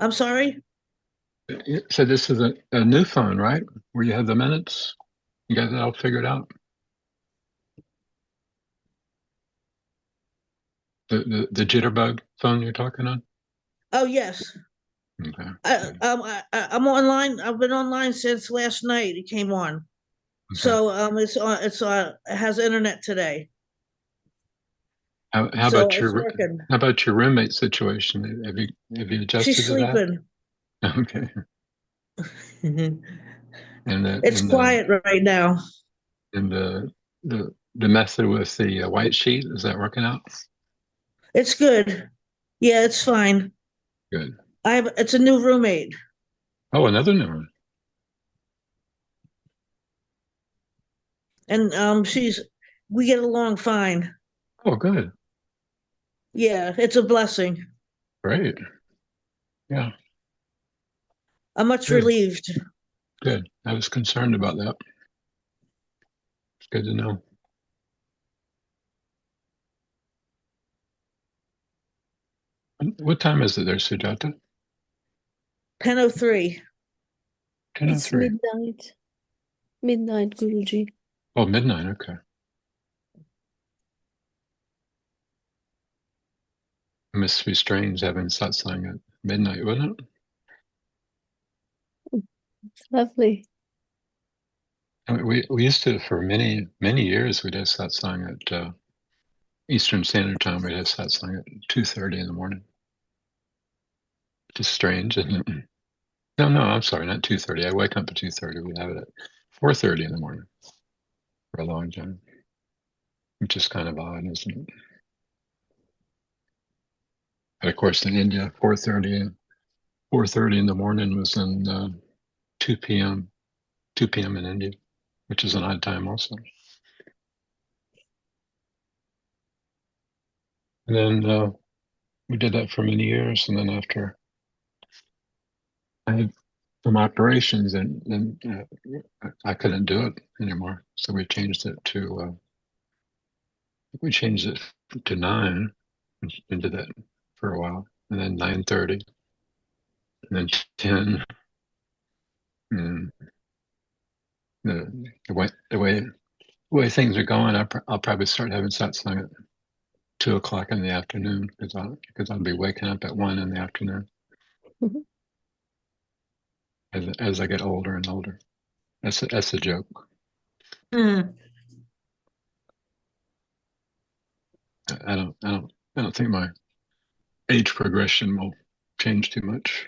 I'm sorry? So this is a new phone, right? Where you have the minutes? You got that all figured out? The Jitterbug phone you're talking on? Oh, yes. Okay. Good. I'm online. I've been online since last night. It came on. Okay. So it has internet today. How So about it's your working. how about your roommate situation? Have you adjusted She's to that? sleeping. Okay. And the It's and the quiet right now. and the method with the white sheet, is that working out? It's good. Yeah, it's fine. Good. It's a new roommate, Oh, another new one. and we get along fine. Oh, good. Yeah, it's a blessing. Great. Yeah. I'm much Good. relieved. Good. I was concerned about that. It's good to know. What time is it there, Sujata? 10:03. It's 10:03. midnight. Midnight, Guruji. Oh, midnight. Okay. It must be strange having satsang at midnight, wouldn't it? It's lovely. I mean, we used to, for many years, we'd have satsang at Eastern Standard Time. We'd have satsang at 2:30 in the morning. Just strange, isn't it? No, no, I'm sorry, not 2:30. I wake up at 2:30. We'd have it at 4:30 in the morning for a long time, which is kind of odd, isn't it? But of course, in India, 4:30 in the morning was in 2 p.m. 2 p.m. in India, which is an odd time also. And then we did that for many years, and then after I had some operations, and then I couldn't do it anymore, so we changed it to 9, and did that for a while, and then 9:30, and then 10, and the way things are going, I'll probably start having satsang at 2 o'clock in the afternoon because I'll be waking up at 1 in the afternoon as I get older and older. That's a joke. Hmm. I don't think my age progression will change too much.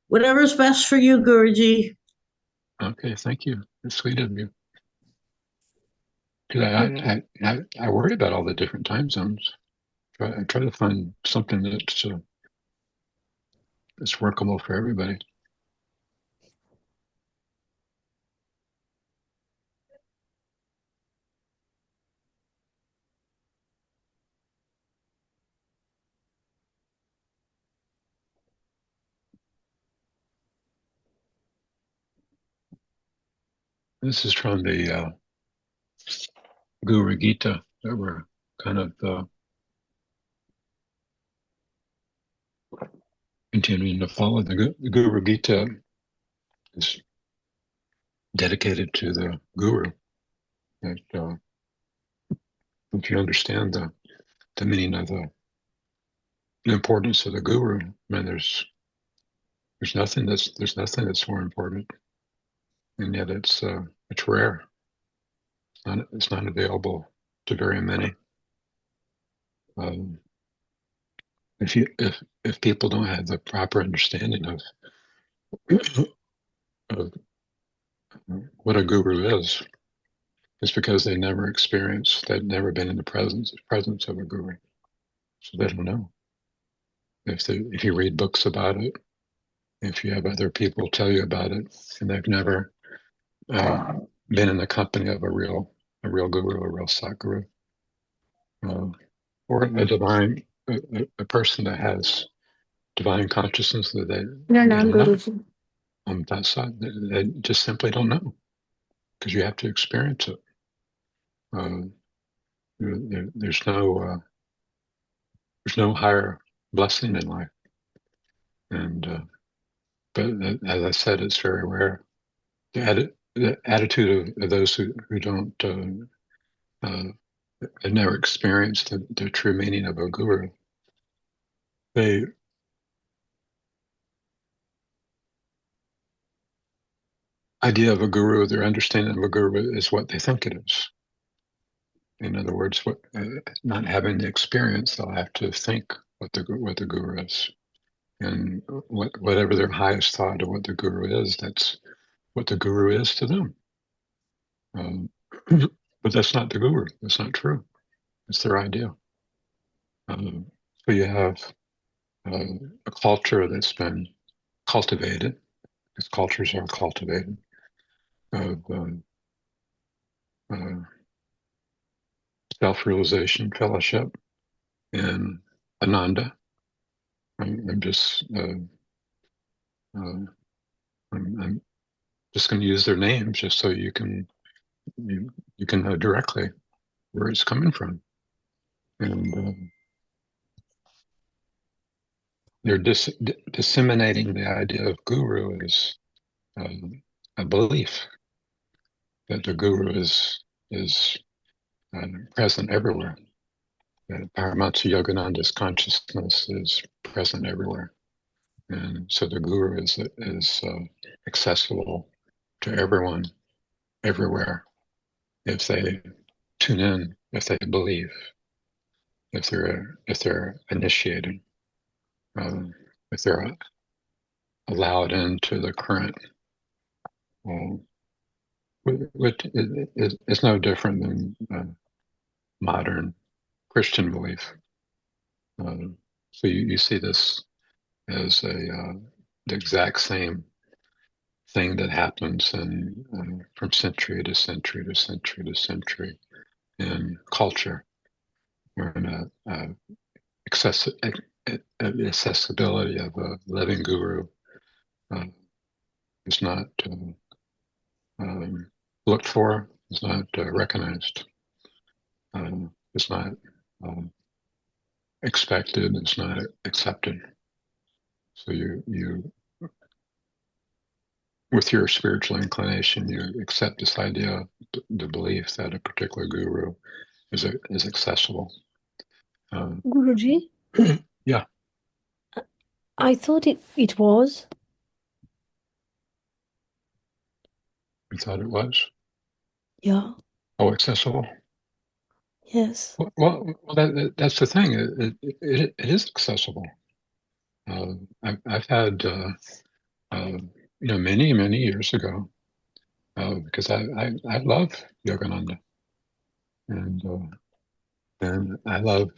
Whatever's best for you, Guruji. Okay, thank you. That's sweet of you. Because Thank you. I worry about all the different time zones. I try to find something that's workable for everybody. This is from the Guru Gita that we're kind of continuing to follow. The Guru Gita is dedicated to the Guru. That if you understand the meaning of the importance of the Guru, man, there's nothing that's more important, and yet it's rare. It's not available to very many. Um, if people don't have the proper understanding of what a guru is, it's because they've never been in the presence of a guru, so they don't know. If you read books about it, if you have other people tell you about it, and they've never uh, been in the company of a real guru, a real satguru, uh, or a person that has divine consciousness that they Pranam, don't know Guruji. on that side. They just simply don't know because you have to experience it. Uh, There's no higher blessing in life, and but as I said, it's very rare. The attitude of those who don't have never experienced the true meaning of a guru, they idea of a guru, their understanding of a guru is what they think it is. In other words, not having the experience, they'll have to think what the guru is, and whatever their highest thought of what the guru is, that's what the guru is to them. Um, but that's not the guru. That's not true. It's their idea. So you have a culture that's been cultivated, because cultures are cultivated, of uh, self-realization, fellowship, and Ananda. I'm just I'm just going to use their names just so you can know directly where it's coming from, and they're disseminating the idea of guru as a belief that the guru is present everywhere. That Paramahansa Yogananda's consciousness is present everywhere, and so the guru is accessible to everyone, everywhere, if they tune in, if they believe, if they're initiated, if they're allowed into the current. Which is no different than modern Christian belief. So you see this as the exact same thing that happens from century to century to century to century in culture, where accessibility of a living guru is not looked for, is not recognized, is not expected, is not accepted. So you with your spiritual inclination, you accept this idea, the belief that a particular guru is accessible. Guruji, Yeah, I thought it was. you thought it was. Yeah. Oh, accessible. Yes. Well, that's the thing. It is accessible. I've had many years ago, because I love Yogananda, and I love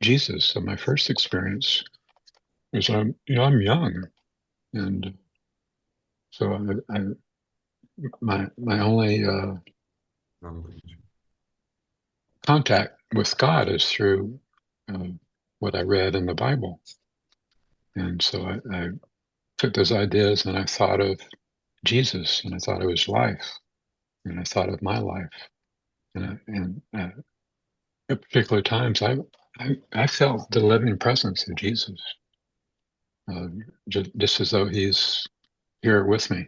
Jesus. So my first experience is I'm young, and so my only contact with God is through what I read in the Bible, and so I took those ideas and I thought of Jesus, and I thought of his life, and I thought of my life, and at particular times I felt the living presence of Jesus, just as though he's here with me.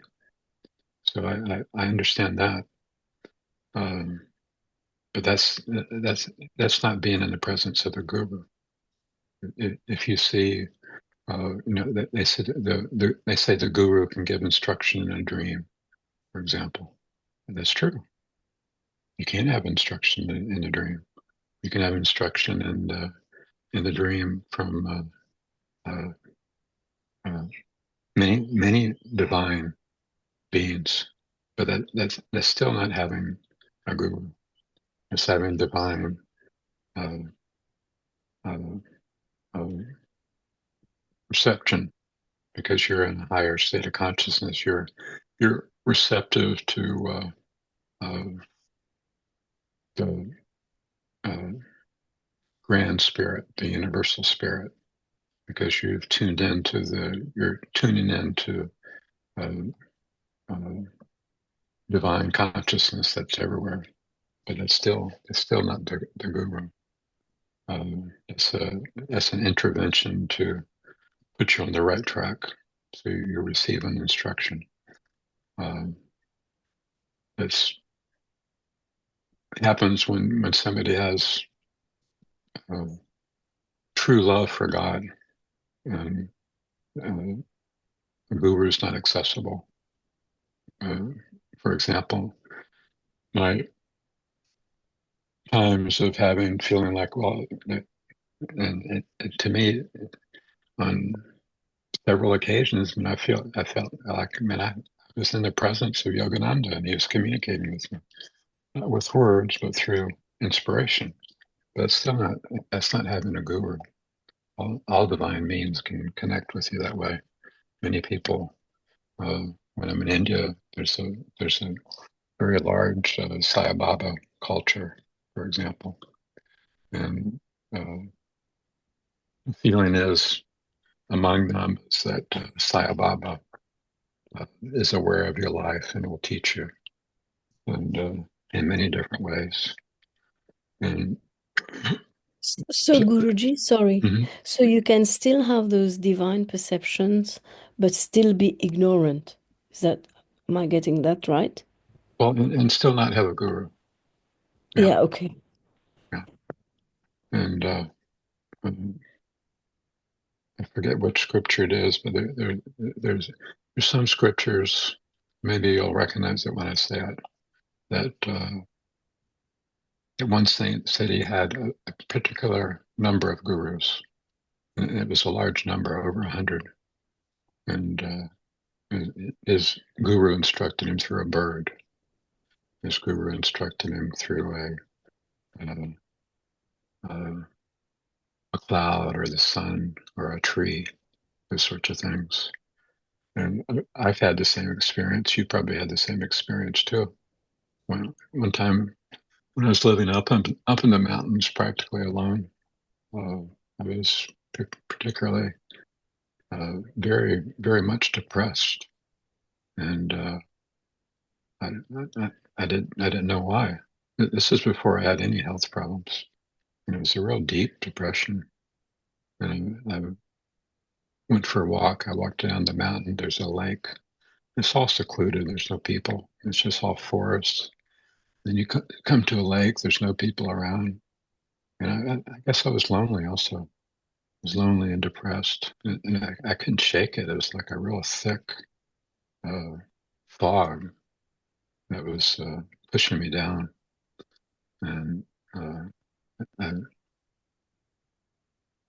So I understand that, but that's not being in the presence of the guru. If you see, they say they say the guru can give instruction in a dream, for example, and that's true. You can have instruction in a dream. You can have instruction in the dream from many divine beings, but that's still not having a guru. It's having divine uh, uh, uh, perception, because you're in a higher state of consciousness. You're receptive to the uh, grand spirit, the universal spirit, because you're tuning into uh, uh, divine consciousness that's everywhere. but it's still not the guru. It's an intervention to put you on the right track, so you receive an instruction. It happens when somebody has true love for God, and the guru is not accessible. For example, my times of feeling like, well, and to me, on several occasions when I felt like, man, I was in the presence of Yogananda, and he was communicating with me, not with words, but through inspiration. But that's not having a guru. All divine beings can connect with you that way. Many people, when I'm in India, there's a very large Sai Baba culture, for example, and the feeling is among them is that Sai Baba is aware of your life and will teach you, and in many different ways. And So, Guruji, sorry. Mhm. So you can still have those divine perceptions, but still be ignorant. Am I getting that right? Well, and still not have a guru. Yeah, Yeah, okay. yeah. And I forget which scripture it is, but there's some scriptures. Maybe you'll recognize it when I say it. That one saint said he had a particular number of gurus, and it was a large number, over 100. And his guru instructed him through a bird. His guru instructed him through a cloud or the sun or a tree, those sorts of things. And I've had the same experience. You probably had the same experience too. One time when I was living up in the mountains, practically alone, I was particularly very, very much depressed, and I, I didn't know why. This is before I had any health problems, and it was a real deep depression. And I went for a walk. I walked down the mountain. There's a lake. It's all secluded. There's no people. It's just all forest. Then you come to a lake. There's no people around. And I guess I was lonely also. I was lonely and depressed. And I couldn't shake it. It was like a real thick uh, fog that was pushing me down. And uh, I,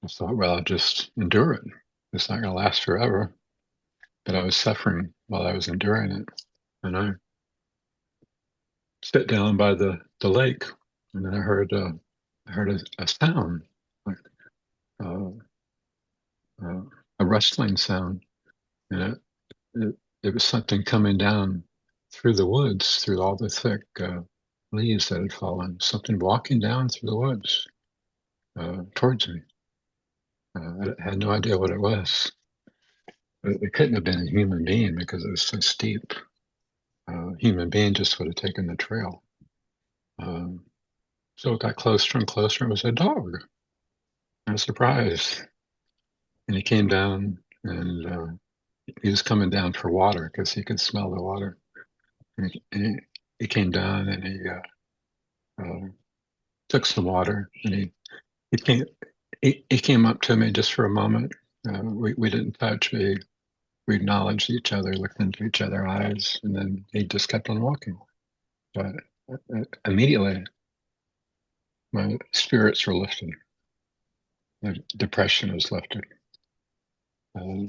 I thought, well, I'll just endure it. It's not going to last forever. But I was suffering while I was enduring it. And I sat down by the lake, and then I heard a sound, like uh, uh, a rustling sound, and it was something coming down through the woods, through all the thick leaves that had fallen. Something walking down through the woods towards me. I had no idea what it was. It couldn't have been a human being because it was so steep. A human being just would have taken the trail. Um, so it got closer and closer. It was a dog. I was surprised. And he came down, and he was coming down for water because he could smell the water. And he came down, and he took some water, and he came he came up to me just for a moment. We didn't touch. We acknowledged each other, looked into each other's eyes, and then he just kept on walking. But immediately, my spirits were lifted. The depression was lifted. So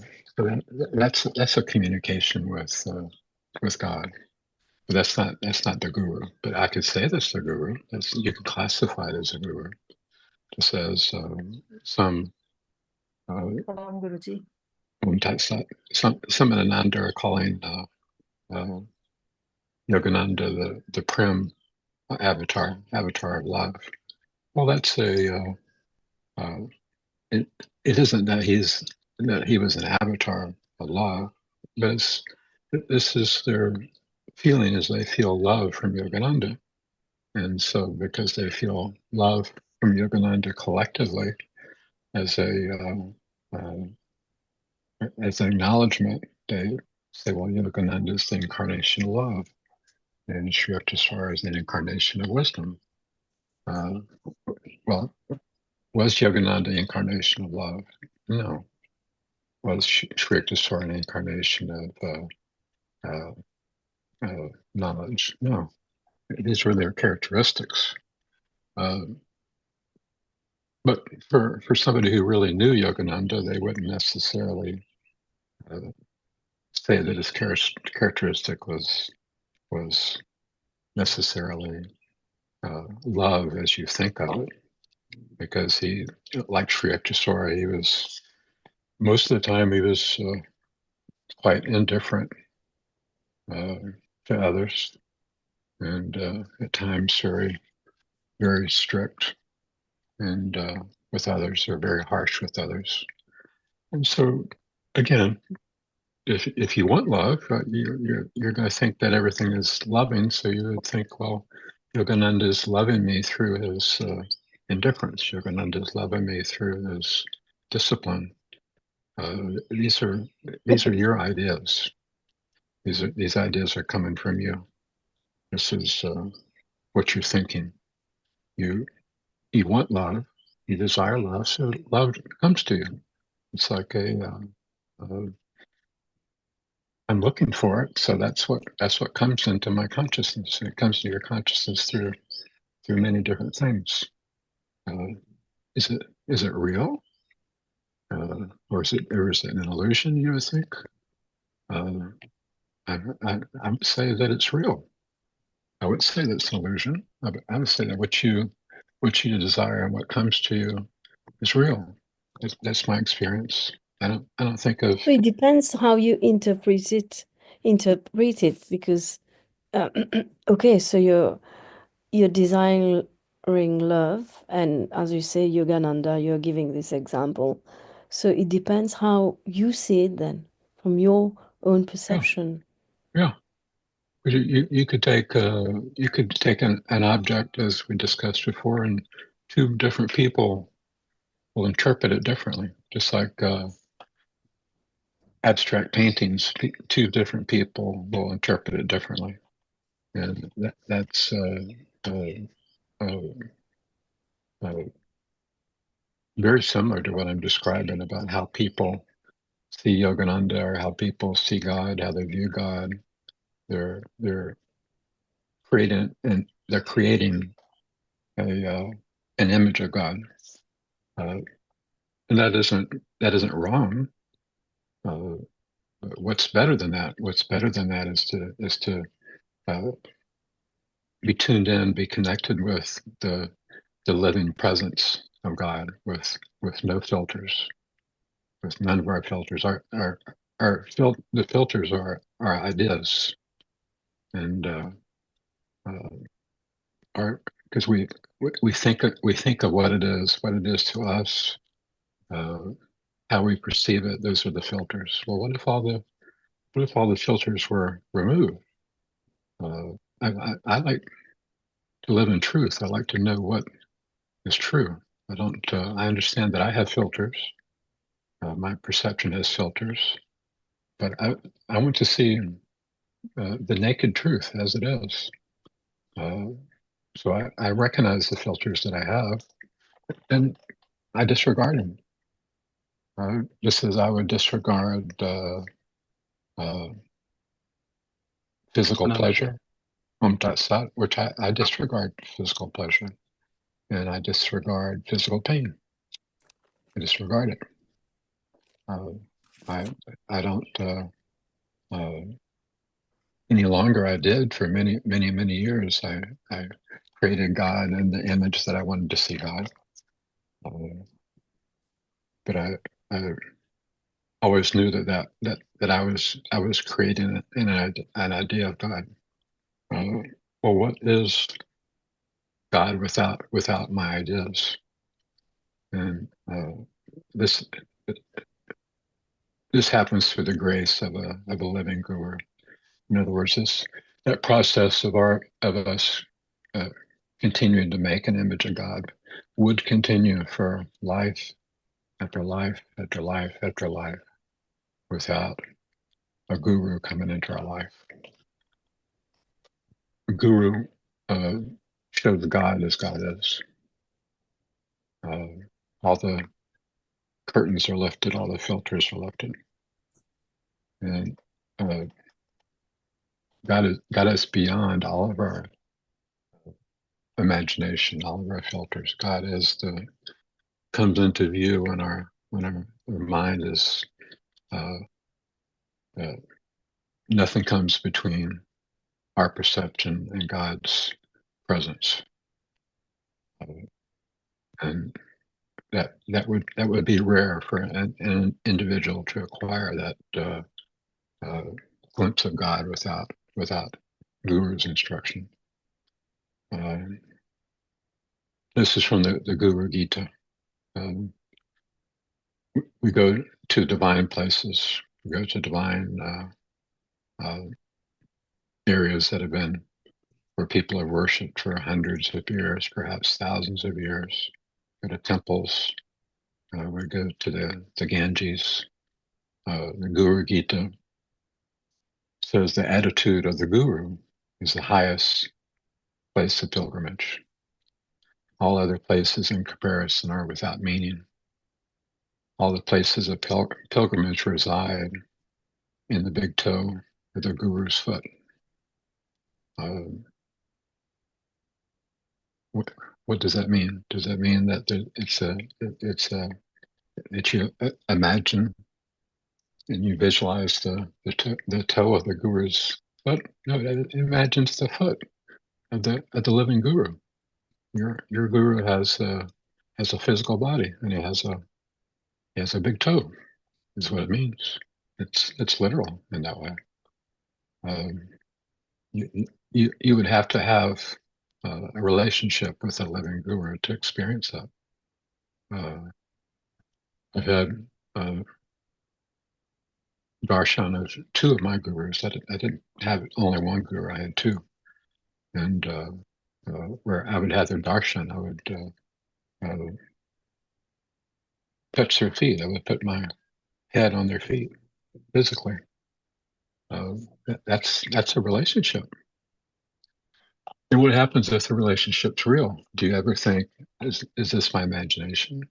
that's a communication with God. But that's not the guru. But I could say that's the guru. You can classify it as a guru. Just as some Salam, Guruji. some Ananda are calling Yogananda the Prim avatar of love. Well, that's it, it isn't that he was an avatar of love, but this is their feeling as they feel love from Yogananda. And so because they feel love from Yogananda collectively as as an acknowledgement, they say, well, Yogananda is the incarnation of love, and Sri Yukteswar is an incarnation of wisdom. Uh, well, was Yogananda the incarnation of love? No. Was Sri Yukteswar an incarnation of knowledge? No. These were their characteristics. Uh, but for somebody who really knew Yogananda, they wouldn't necessarily uh, say that his characteristic was necessarily love as you think of it, because he, like Sri Yukteswar, he was most of the time he was quite indifferent uh, to others, and at times very strict, and with others, or very harsh with others. And so, again, if you want love, you're going to think that everything is loving. So you would think, well, Yogananda is loving me through his indifference. Yogananda is loving me through his discipline. These are your ideas. These ideas are coming from you. This is what you're thinking. You you want love, you desire love, so love comes to you. It's like I'm looking for it, so that's what comes into my consciousness. It comes to your consciousness through many different things. Uh, is it real, or is it an illusion? You would think. Uh, I would say that it's real. I would say that it's an illusion. I would say that what you desire and what comes to you is real. That's my experience. I don't think of. So it depends how you interpret it, because uh, okay, so you're desiring love, and as you say, Yogananda, you're giving this example. So it depends how you see it then, from your own Yeah, perception. yeah. But you could take an object as we discussed before, and two different people will interpret it differently. Just like abstract paintings, two different people will interpret it differently, and that's uh, uh, very similar to what I'm describing about how people see Yogananda, or how people see God, how they view God. They're they're creating a an image of God, uh, and that isn't wrong. Uh, what's better than that? What's better than that is to uh, be tuned in, be connected with the living presence of God, with no filters, with none of our filters. The filters are our ideas, and uh, our because we think of what it is to us, uh, how we perceive it. Those are the filters. Well, what if all the filters were removed? Uh, I like to live in truth. I like to know what is true. I don't. I understand that I have filters. My perception has filters, but I want to see the naked truth as it is. Uh, so I recognize the filters that I have, and I disregard them. Just as I would disregard uh, physical pleasure, which I disregard physical pleasure, and I disregard physical pain. I disregard it. Uh, I I don't uh, any longer. I did for many years. I created God in the image that I wanted to see God, uh, but I always knew that I was creating an idea of God. Uh, well, what is God without my ideas? And this this happens through the grace of a living guru. In other words, this that process of us. continuing to make an image of God would continue for life after life after life after life without a guru coming into our life. A guru shows God as God is. All the curtains are lifted, all the filters are lifted, and God is beyond all of our imagination, all of our filters. God is comes into view when our mind is nothing comes between our perception and God's presence, and that would be rare for an individual to acquire that glimpse of God without Guru's instruction. This is from the Guru Gita. We go to divine places. We go to divine areas that have been where people have worshipped for hundreds of years, perhaps thousands of years. Go to temples. We go to the Ganges. The Guru Gita says the attitude of the Guru is the highest place of pilgrimage. All other places in comparison are without meaning. All the places of pilgrimage reside in the big toe of the Guru's foot. What does that mean? Does that mean that that you imagine and you visualize the toe of the Guru's foot? No, it imagines the foot of the living Guru. Your Guru has a physical body, and he has a big toe. Is what it means. It's literal in that way. You would have to have a relationship with a living Guru to experience that. I've had darshan of two of my gurus. I didn't have only one guru. I had two, and where I would have their darshan, I would touch their feet. I would put my head on their feet physically. That's a relationship. And what happens if the relationship's real? Do you ever think, is this my imagination?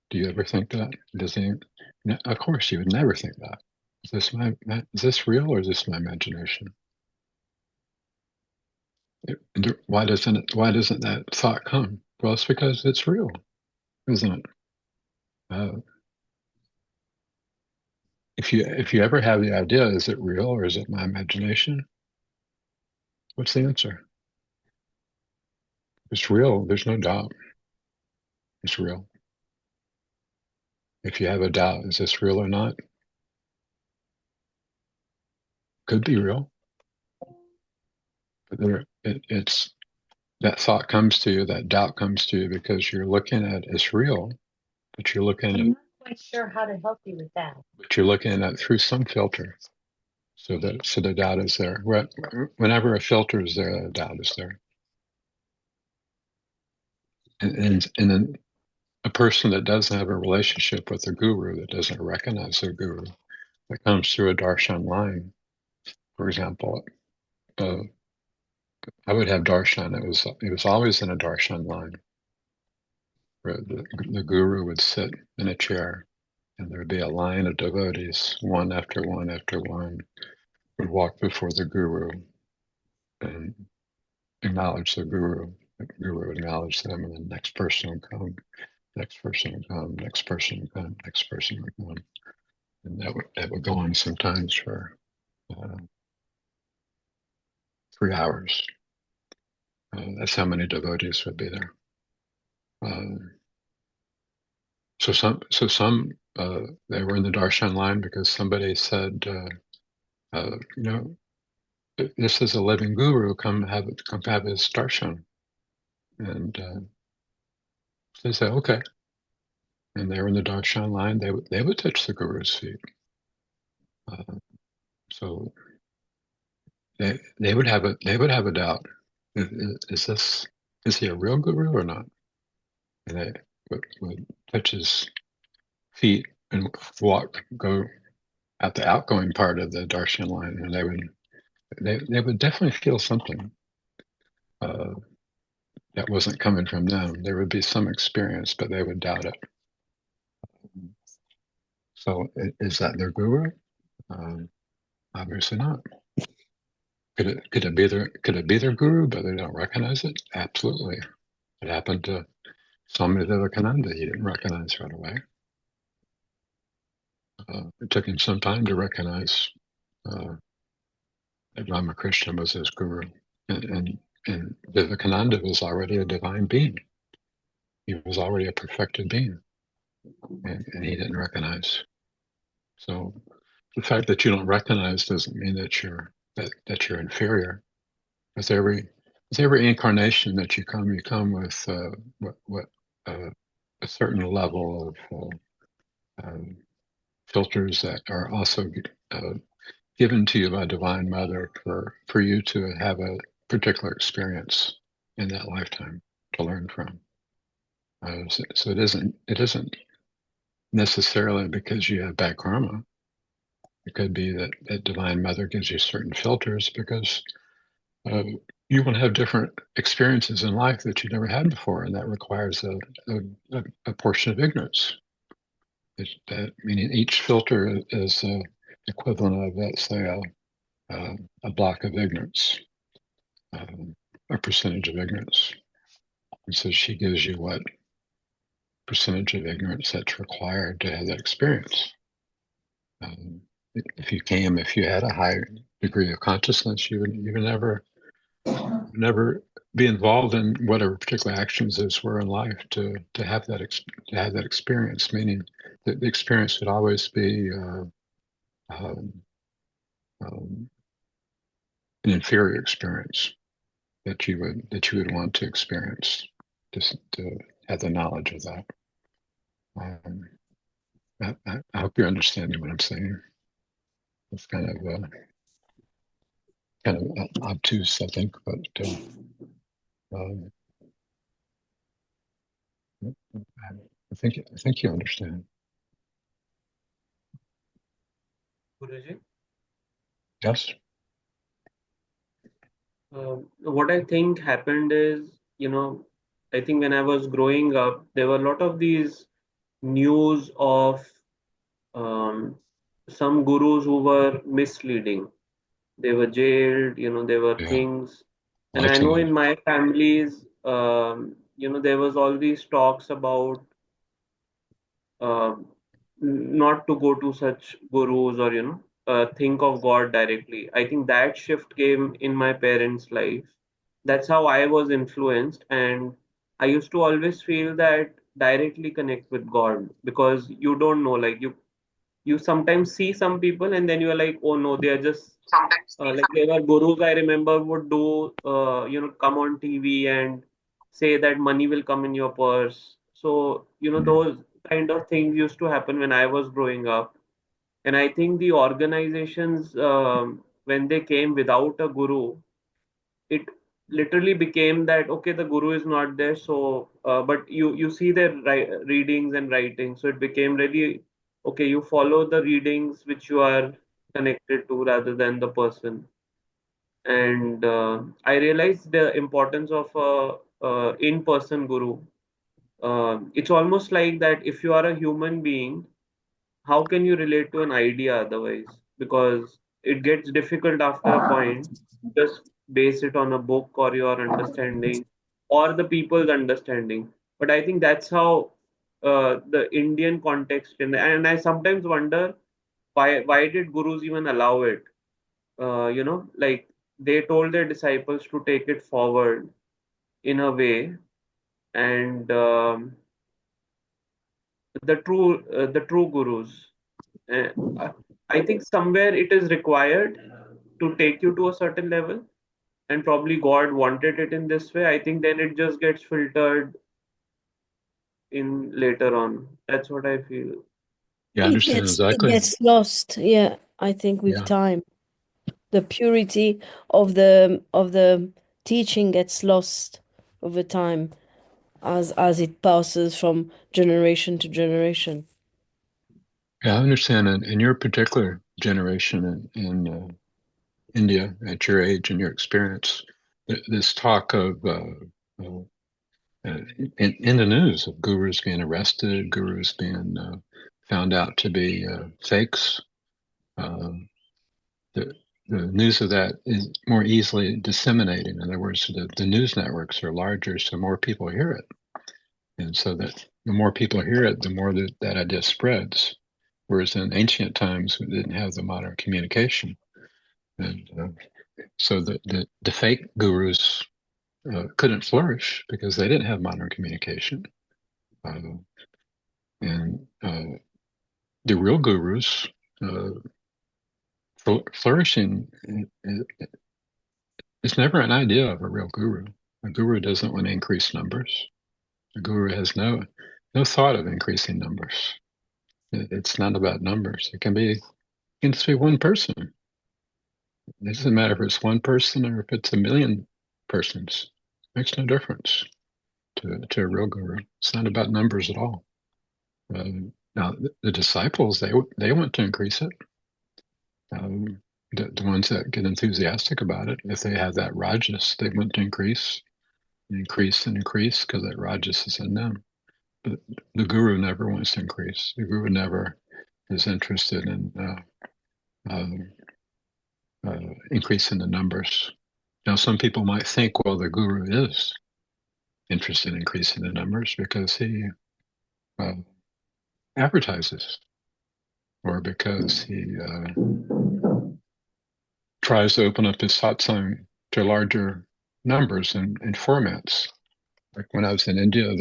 Do you ever think that? Of course, you would never think that. Is this real or is this my imagination? Why doesn't that thought come? Well, it's because it's real, isn't it? If you ever have the idea, is it real or is it my imagination? What's the answer? It's real. There's no doubt. It's real. If you have a doubt, is this real or not? Could be real. But it's that thought comes to you, that doubt comes to you because you're looking at it's real, but you're looking I'm not quite sure how to help you with that. But you're looking at through some filter. So the doubt is there. Whenever a filter is there, a doubt is there. And then a person that doesn't have a relationship with the guru, that doesn't recognize their guru, that comes through a darshan line, for example, I would have darshan. It was always in a darshan line where the guru would sit in a chair, and there would be a line of devotees, one after one after one, would walk before the guru and acknowledge the guru. The guru would acknowledge them, and the next person would come, next person would come, next person would come, next person would come, and that would go on sometimes for 3 hours. That's how many devotees would be there. So some they were in the darshan line because somebody said, this is a living guru. Come have his darshan, and they say okay. And they were in the darshan line. They would touch the guru's feet. So they would have a doubt. Is this is he a real guru or not? And they would touch his feet and go at the outgoing part of the darshan line, and they would definitely feel something uh, that wasn't coming from them. There would be some experience, but they would doubt it. So is that their guru? Obviously not. Could it be their guru, but they don't recognize it? Absolutely. It happened to Swami Vivekananda. He didn't recognize right away. It took him some time to recognize that Ramakrishna was his guru, and Vivekananda was already a divine being. He was already a perfected being, and he didn't recognize. So the fact that you don't recognize doesn't mean that you're inferior. With every incarnation that you come with what a certain level of filters that are also given to you by Divine Mother for you to have a particular experience in that lifetime to learn from. So it isn't necessarily because you have bad karma. It could be that Divine Mother gives you certain filters because you will have different experiences in life that you never had before, and that requires a portion of ignorance. Meaning each filter is equivalent of, let's say, a block of ignorance, a percentage of ignorance. And so she gives you what percentage of ignorance that's required to have that experience. If you had a high degree of consciousness, you would never be involved in whatever particular actions those were in life to have that experience. Meaning that the experience would always be um, an inferior experience that you would want to experience, just to have the knowledge of that. I hope you're understanding what I'm saying. It's kind of obtuse, I think, but um, I think you understand. Guruji. Yes. What I think happened is, I think when I was growing up, there were a lot of these news of um, some gurus who were misleading. They were jailed, there were Yeah. things. And I Lots of know them. in my families, there was all these talks about uh, not to go to such gurus or think of God directly. I think that shift came in my parents' life. That's how I was influenced, and I used to always feel that directly connect with God, because you don't know, like you sometimes see some people and then you're like, oh no, they are just like there were gurus I remember would do come on TV and say that money will come in your purse. So those kind of things used to happen when I was growing up. And I think the organizations, when they came without a guru, it literally became that okay, the guru is not there, so but you see their readings and writings, so it became really okay, you follow the readings which you are connected to rather than the person. And I realized the importance of a in-person guru. It's almost like that if you are a human being, how can you relate to an idea otherwise? Because it gets difficult after a point. Just base it on a book or your understanding or the people's understanding. But I think that's how the Indian context, and I sometimes wonder why did gurus even allow it? Like they told their disciples to take it forward in a way, and the true gurus. Uh, I I think somewhere it is required to take you to a certain level, and probably God wanted it in this way. I think then it just gets filtered in later on. That's what I feel. Yeah, I understand It exactly. gets lost, yeah, I think with Yeah. time. The purity of the teaching gets lost over time as it passes from generation to generation. Yeah, I understand. In your particular generation in India, at your age and your experience, this talk of in the news of gurus being arrested, gurus being found out to be fakes. Um, the news of that is more easily disseminated. In other words, the news networks are larger, so more people hear it, and so that the more people hear it, the more that idea spreads. Whereas in ancient times, we didn't have the modern communication, and so the fake gurus couldn't flourish because they didn't have modern communication. And the real gurus uh, flourishing is never an idea of a real guru. A guru doesn't want to increase numbers. A guru has no thought of increasing numbers. It's not about numbers. It can just be one person. It doesn't matter if it's one person or if it's a million persons. It makes no difference to a real guru. It's not about numbers at all. Now, the disciples, they want to increase it. The ones that get enthusiastic about it, if they have that rajas, they want to increase and increase and increase because that rajas is in them. But the guru never wants to increase. The guru never is interested in increasing the numbers. Now, some people might think, well, the guru is interested in increasing the numbers because he uh, advertises or because he tries to open up his satsang to larger numbers and formats. Like when I was in India,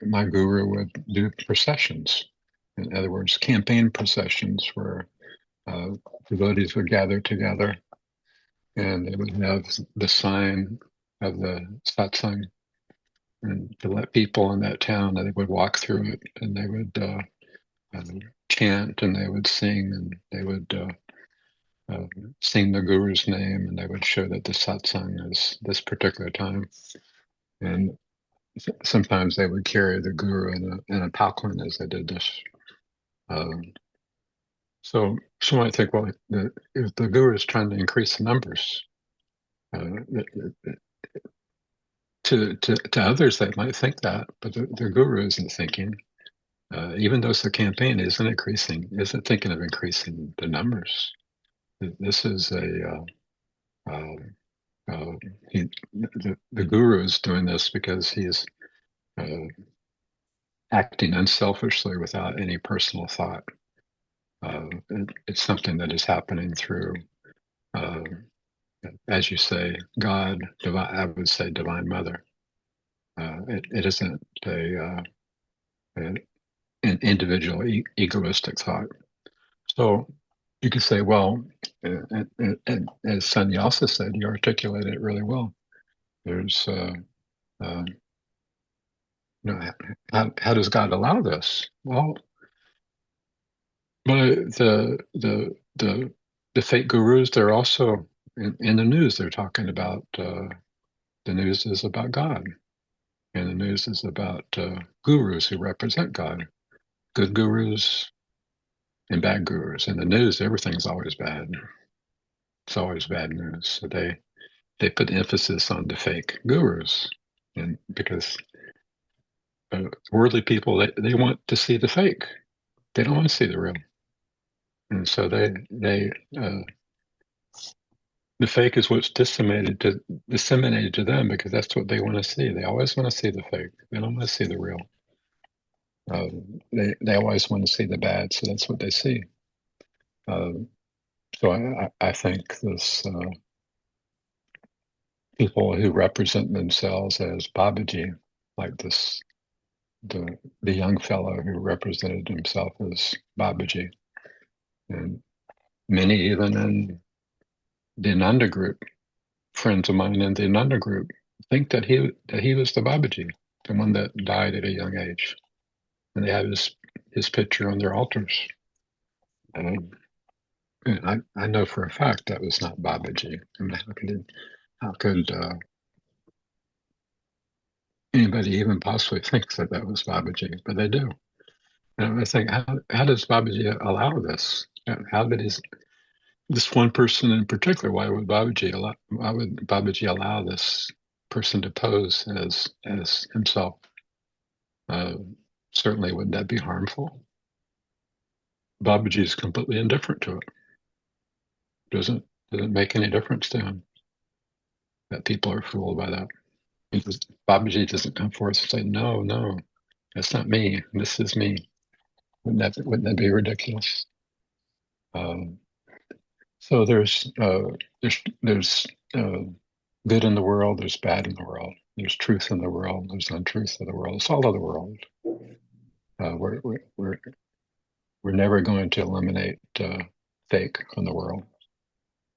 my guru would do processions. In other words, campaign processions where devotees would gather together and they would have the sign of the satsang and to let people in that town, they would walk through it and they would chant and they would sing and they would sing the guru's name and they would show that the satsang is this particular time. And sometimes they would carry the guru in a palquin as they did this. So some might think, well, if the guru is trying to increase the numbers, to others they might think that, but the guru isn't thinking. Even though it's a campaign, isn't thinking of increasing the numbers. This is the guru is doing this because he's acting unselfishly without any personal thought. It's something that is happening through, as you say, God, divine, I would say Divine Mother. It isn't an individual egoistic thought. So you could say, well, and as Sannyasa said, you articulated it really well. There's, how does God allow this? Well, but the fake gurus, they're also in the news. They're talking about the news is about God, and the news is about gurus who represent God, good gurus and bad gurus. In the news, everything's always bad. It's always bad news. So they put emphasis on the fake gurus, and because worldly people they want to see the fake, they don't want to see the real, and so the fake is what's disseminated to them because that's what they want to see. They always want to see the fake. They don't want to see the real. They always want to see the bad, so that's what they see. So I think this people who represent themselves as Babaji, like the young fellow who represented himself as Babaji, and many even in the Ananda group, friends of mine in the Ananda group, think that he was the Babaji, the one that died at a young age, and they have his picture on their altars. I know for a fact that was not Babaji. I mean, how could anybody even possibly think that that was Babaji? But they do. And I think, how does Babaji allow this? How did this one person in particular? Why would Babaji allow this person to pose as himself? Uh, Certainly, wouldn't that be harmful? Babaji is completely indifferent to it. Doesn't make any difference to him that people are fooled by that. Babaji doesn't come forth and say, "No, no, that's not me. This is me." Wouldn't that be ridiculous? Um, so there's good in the world. There's bad in the world. There's truth in the world. There's untruth in the world. It's all of the world. We're never going to eliminate fake in the world.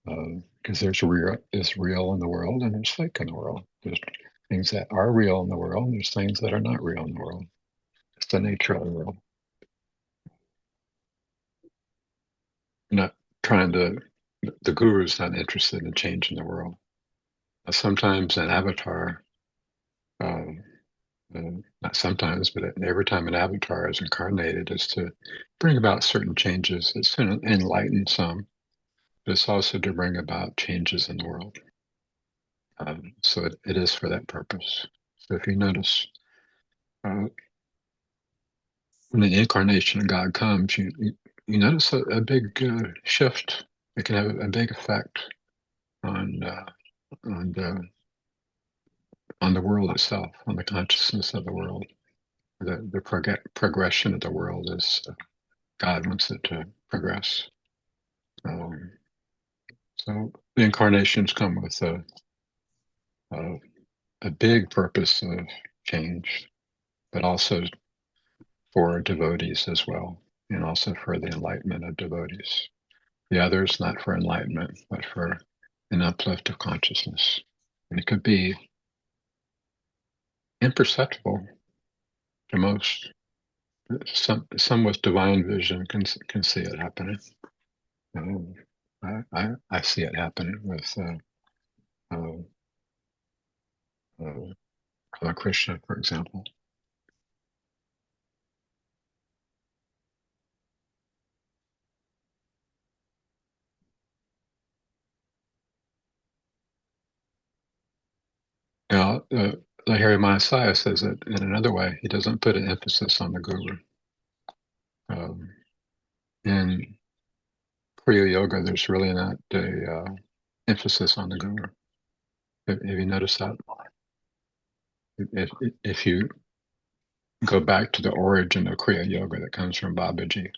Because there's real in the world and there's fake in the world. There's things that are real in the world and there's things that are not real in the world. It's the nature of the world. Not trying to, the guru's not interested in changing the world. Sometimes an avatar, uh, not sometimes, but every time an avatar is incarnated is to bring about certain changes. It's to enlighten some, but it's also to bring about changes in the world. So it is for that purpose. So if you notice, when the incarnation of God comes, you notice a big shift. It can have a big effect on on the on the world itself, on the consciousness of the world. The progression of the world is God wants it to progress. So the incarnations come with a big purpose of change, but also for devotees as well, and also for the enlightenment of devotees. The other is not for enlightenment, but for an uplift of consciousness. And it could be imperceptible to most. Some with divine vision can see it happening. I see it happening with Krishna, for example. Now, Lahiri Mahasaya says it in another way. He doesn't put an emphasis on the guru. In Kriya Yoga, there's really not a emphasis on the guru. Have you noticed that? If you go back to the origin of Kriya Yoga that comes from Babaji,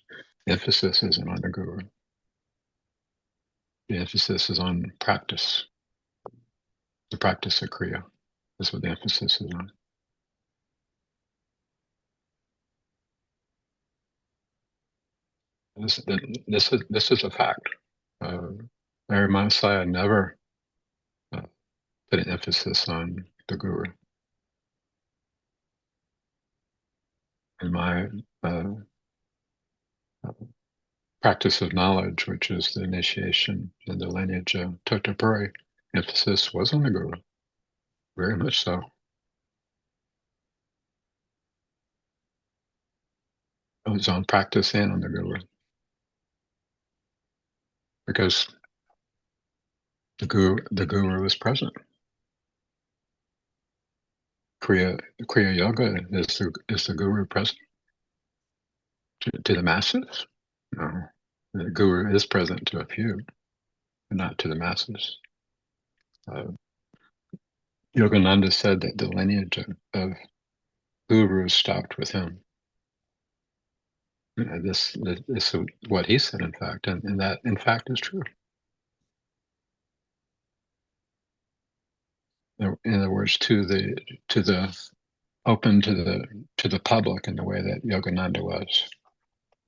the emphasis isn't on the guru. The emphasis is on practice. The practice of Kriya is what the emphasis is on. This is a fact. Larry Mahasaya never put an emphasis on the guru. In my practice of knowledge, which is the initiation and the lineage of Totapuri, emphasis was on the guru, very much so. It was on practice and on the guru, because the guru was present. Kriya Yoga is the guru present to the masses? No, the guru is present to a few, but not to the masses. Yogananda said that the lineage of gurus stopped with him. This is what he said, in fact, and that, in fact, is true. In other words, to the open to the public in the way that Yogananda was.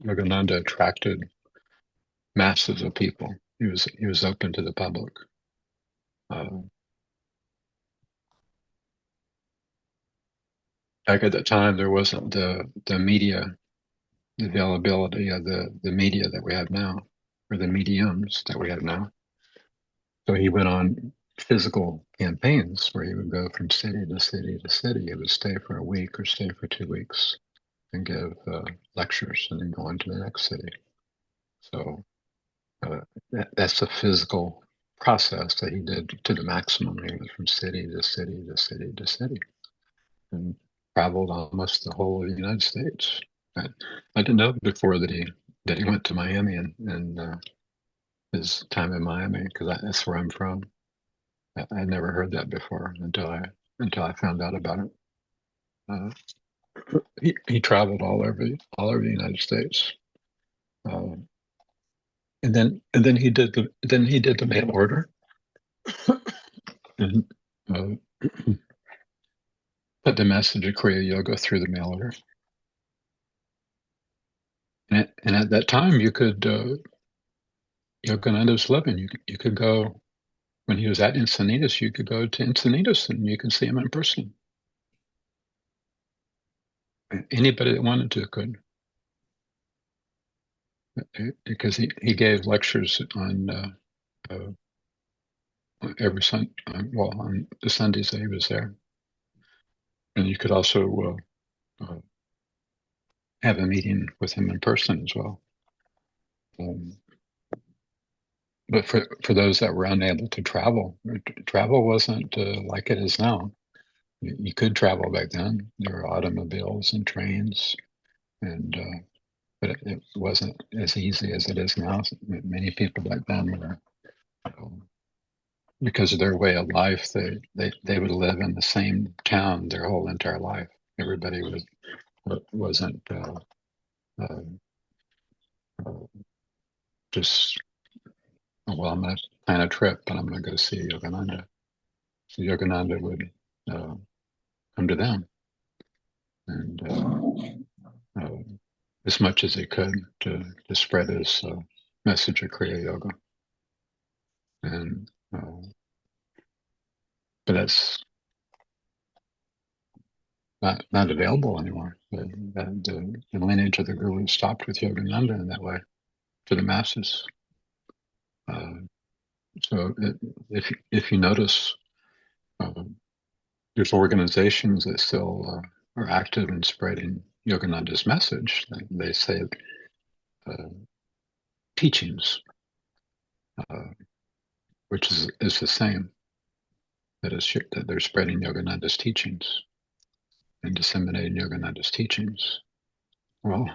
Yogananda attracted masses of people. He was open to the public. Back at the time, there wasn't the media, the availability of the media that we have now. or the mediums that we have now. So he went on physical campaigns where he would go from city to city to city. He would stay for a week or stay for 2 weeks and give lectures and then go on to the next city. So that's a physical process that he did to the maximum. He went from city to city to city to city and traveled almost the whole of the United States. I didn't know before that he went to Miami and his time in Miami, because that's where I'm from. I never heard that before until I found out about it. He traveled all over the United States, and then he did the mail order, and put the message of Kriya Yoga through the mail order. And at that time, you could Yogananda was living. You could go when he was at Encinitas. You could go to Encinitas and you can see him in person. Anybody that wanted to could, because he gave lectures on every Sunday. Well, on the Sundays that he was there, and you could also have a meeting with him in person as well. But for those that were unable to travel wasn't like it is now. You could travel back then. There were automobiles and trains, and but it wasn't as easy as it is now. Many people back then were, because of their way of life, they would live in the same town their whole entire life. Everybody wasn't just, oh, well, I'm going to plan a trip and I'm going to go see Yogananda. So Yogananda would come to them, and as much as he could to spread his message of Kriya Yoga. And but that's not available anymore. The lineage of the Guru stopped with Yogananda in that way to the masses. So if you notice, there's organizations that still are active in spreading Yogananda's message. They say teachings, which is the same. That they're spreading Yogananda's teachings and disseminating Yogananda's teachings. Well,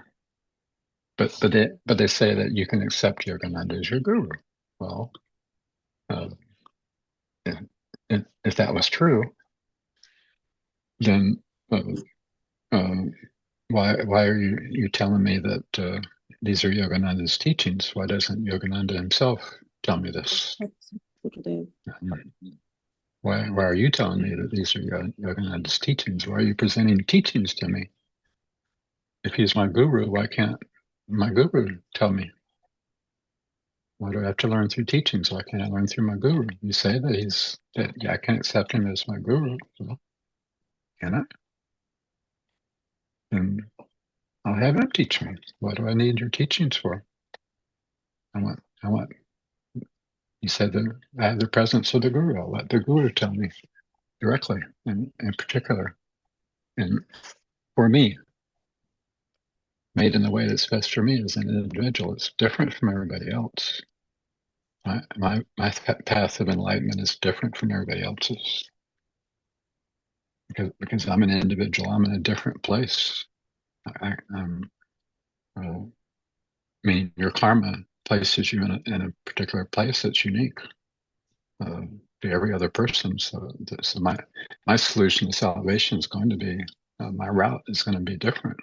but they say that you can accept Yogananda as your guru. Well, if that was true, then why are you telling me that these are Yogananda's teachings? Why doesn't Yogananda himself tell me this? Why are you telling me that these are Yogananda's teachings? Why are you presenting teachings to me? If he's my guru, why can't my guru tell me? Why do I have to learn through teachings? Why can't I learn through my guru? You say that I can accept him as my guru. Well, can I? And I'll have him teach me. What do I need your teachings for? I want. You said that I have the presence of the guru. I'll let the guru tell me directly, and in particular, and for me, made in the way that's best for me as an individual. It's different from everybody else. My path of enlightenment is different from everybody else's, because I'm an individual. I'm in a different place. I'm meaning your karma places you in a particular place that's unique to every other person. So my solution to salvation is going to be, my route is going to be different.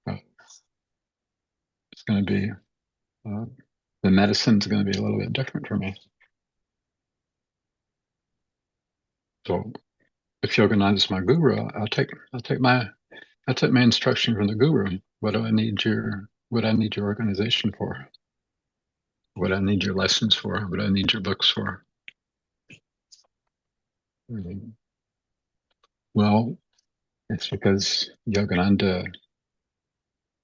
It's going to be, the medicine's going to be a little bit different for me. So if Yogananda is my guru, I'll take my instruction from the guru. What do I need your organization for? What I need your lessons for? What I need your books for? Well, it's because Yogananda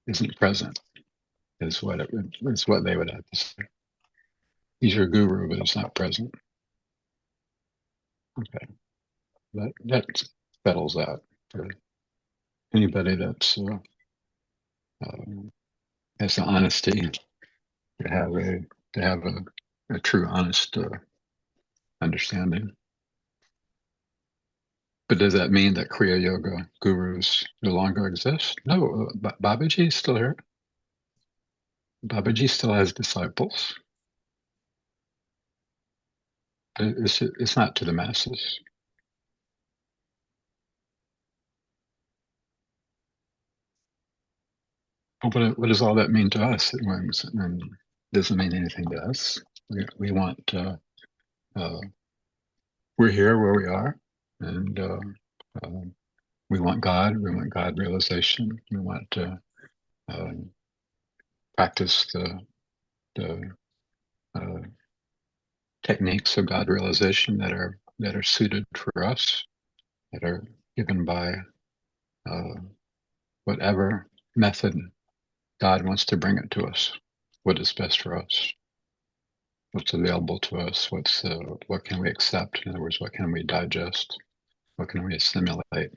isn't present. is what they would have to say. He's your guru, but it's not present. Okay, that settles that for anybody that's has the honesty to have a true, honest understanding. But does that mean that Kriya Yoga gurus no longer exist? No, Babaji is still here. Babaji still has disciples. It's not to the masses. What does all that mean to us? It doesn't mean anything to us. We want, we're here where we are, and we want God. We want God realization. We want to practice the techniques of God realization that are suited for us, that are given by whatever method God wants to bring it to us. What is best for us? What's available to us? What can we accept? In other words, what can we digest? What can we assimilate?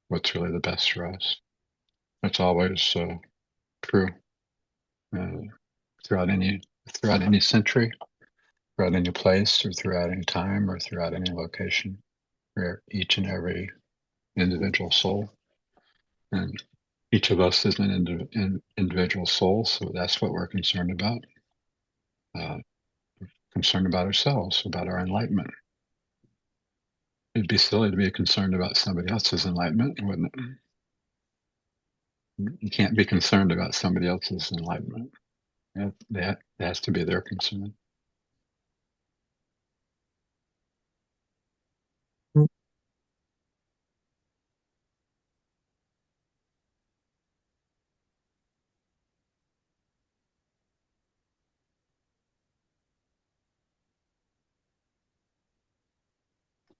What's really the best for us? That's always true throughout any century, throughout any place, or throughout any time, or throughout any location, for each and every individual soul. And each of us is an individual soul, so that's what we're concerned about. Concerned about ourselves, about our enlightenment. It'd be silly to be concerned about somebody else's enlightenment, wouldn't it? You can't be concerned about somebody else's enlightenment. That has to be their concern.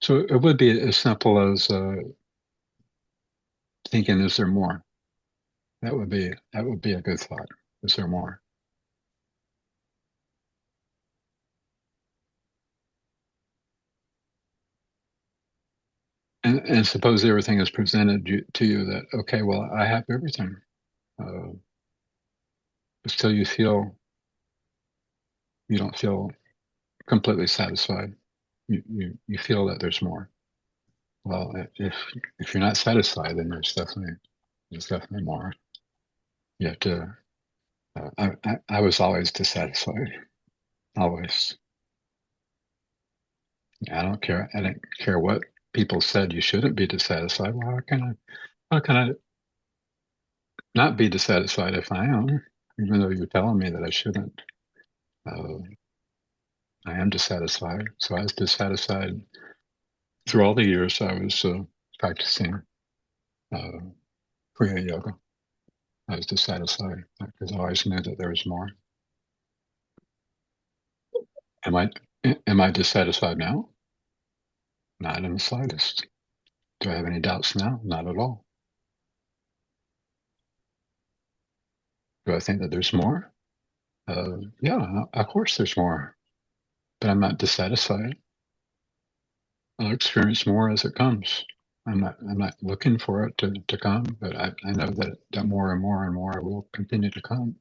So it would be as simple as thinking, is there more? That would be a good thought. Is there more? And suppose everything is presented to you that, okay, well, I have everything. But still you don't feel completely satisfied. You feel that there's more. Well, if you're not satisfied, then there's definitely more. You have to. I was always dissatisfied. Always. I don't care. I didn't care what people said. You shouldn't be dissatisfied. Well, how can I not be dissatisfied if I am? Even though you're telling me that I shouldn't. I am dissatisfied. So I was dissatisfied through all the years I was practicing Kriya Yoga. I was dissatisfied because I always knew that there was more. Am I dissatisfied now? Not in the slightest. Do I have any doubts now? Not at all. Do I think that there's more? Yeah, of course there's more. But I'm not dissatisfied. I'll experience more as it comes. I'm not looking for it to come, but I know that more and more and more will continue to come.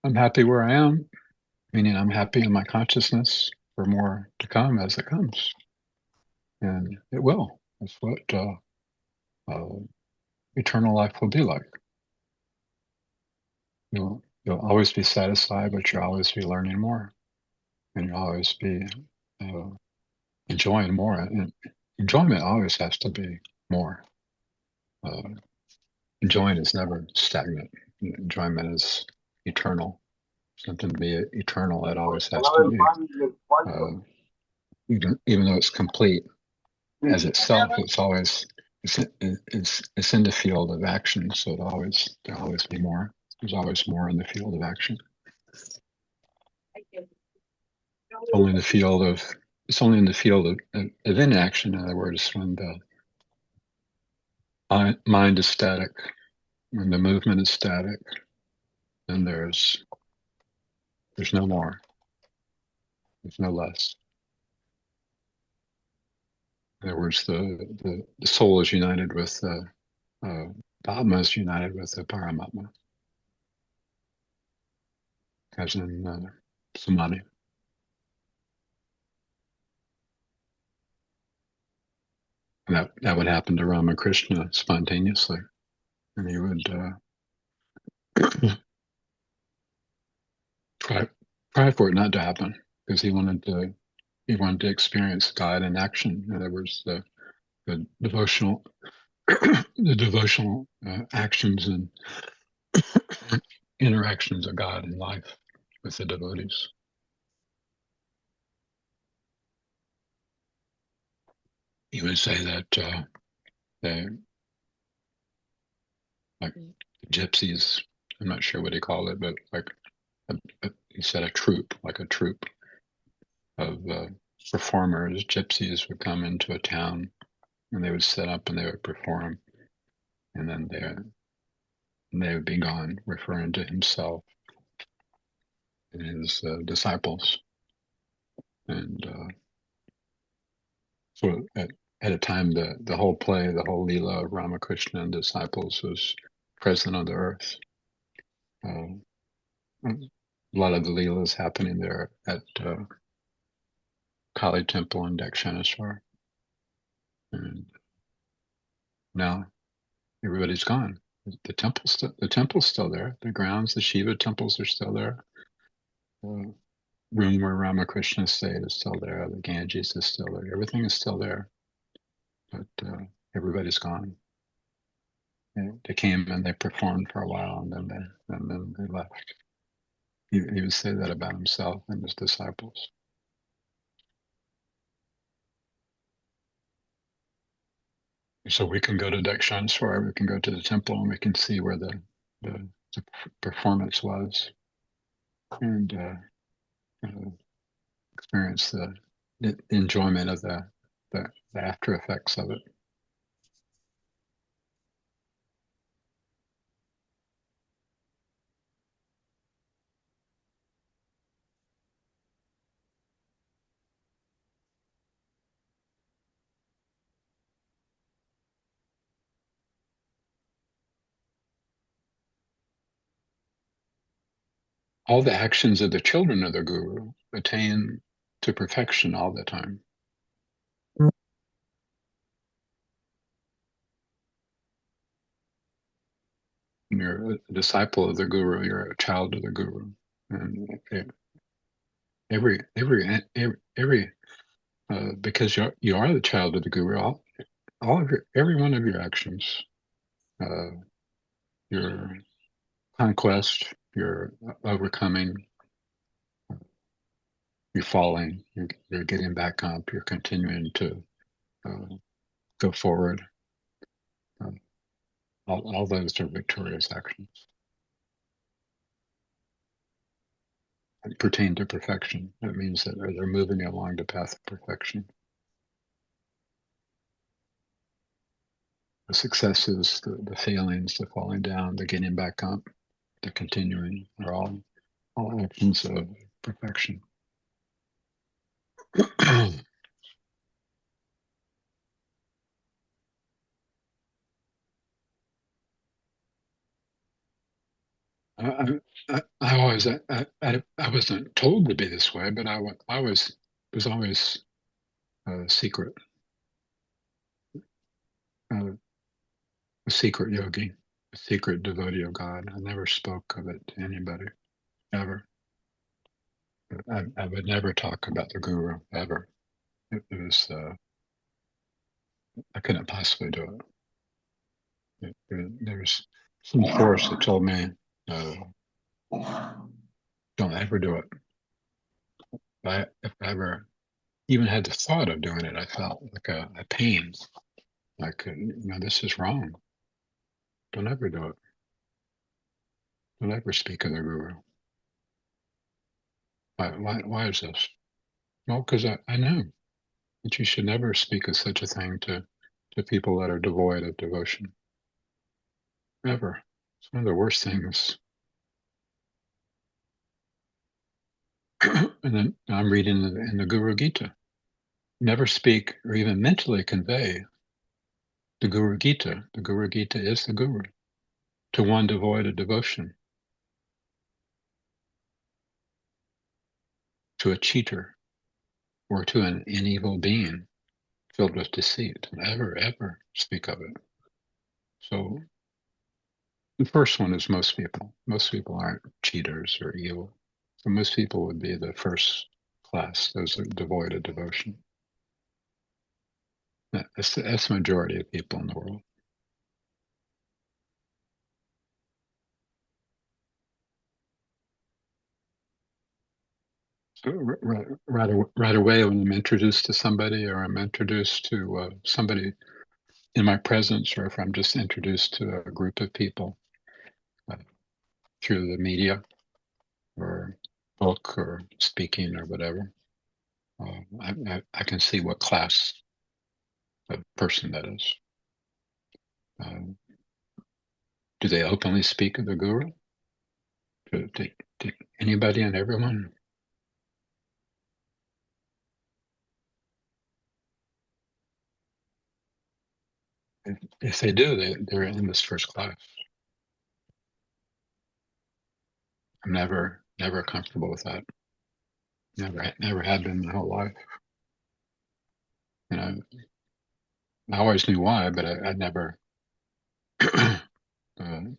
I'm happy where I am, meaning I'm happy in my consciousness for more to come as it comes. And it will. That's what eternal life will be like. You'll always be satisfied, but you'll always be learning more, and you'll always be enjoying more. And enjoyment always has to be more. Enjoying is never stagnant. Enjoyment is eternal. Something to be eternal, it always has to be. Even though it's complete as itself, it's in the field of action. So there'll always be more. There's always more in the field of action. Only in the field of it's only in the field of inaction. In other words, when the mind is static, when the movement is static, then there's no more. There's no less. In other words, the soul is united with the Atma is united with the Paramatma, as in Samadhi. And that would happen to Ramakrishna spontaneously, and he would try for it not to happen because he wanted to experience God in action. In other words, the devotional the devotional actions and interactions of God in life with the devotees. He would say that they, like gypsies, I'm not sure what he called it, but like he said a troupe, like a troupe of performers, gypsies would come into a town and they would set up and they would perform, and then they would be gone, referring to himself and his disciples. And so at a time, the whole play, the whole Leela of Ramakrishna and disciples was present on the earth. A lot of the Leelas happening there at Kali Temple in Dakshineswar. And now everybody's gone. The temple's still there. The grounds, the Shiva temples are still there. The room where Ramakrishna stayed is still there. The Ganges is still there. Everything is still there, but everybody's gone. They came and they performed for a while, and then they left. He would say that about himself and his disciples. So we can go to Dakshineswar, we can go to the temple, and we can see where the performance was, and experience the enjoyment of the after effects of it. All the actions of the children of the Guru attain to perfection all the time. When you're a disciple of the Guru, you're a child of the Guru, and every because you are the child of the Guru. All of every one of your actions, your conquest, your overcoming, you're falling, you're getting back up, you're continuing to go forward. All those are victorious actions that pertain to perfection. That means that they're moving along the path of perfection. The successes, the failings, the falling down, the getting back up, the continuing are all actions of perfection. I always I wasn't told to be this way, but I was always secret, a secret yogi, a secret devotee of God. I never spoke of it to anybody ever. I would never talk about the Guru ever. It was I couldn't possibly do it. There was some force that told me, don't ever do it. If I ever even had the thought of doing it, I felt like a pain. Like, this is wrong. Don't ever do it. Don't ever speak of the Guru. Why is this? Well, because I know that you should never speak of such a thing to people that are devoid of devotion. Ever. It's one of the worst things And then I'm reading in the Guru Gita. Never speak or even mentally convey the Guru Gita. The Guru Gita is the Guru to one devoid of devotion, to a cheater, or to an evil being filled with deceit. Ever speak of it. So the first one is most people. Most people aren't cheaters or evil. So most people would be the first class, those are devoid of devotion. That's the majority of people in the world. So right away, when I'm introduced to somebody, or I'm introduced to somebody in my presence, or if I'm just introduced to a group of people uh, through the media or book or speaking or whatever, I can see what class of person that is. Do they openly speak of the Guru to anybody and everyone? If they do, they're in this first class. I'm never comfortable with that. Never had been my whole life. And I always knew why, but I never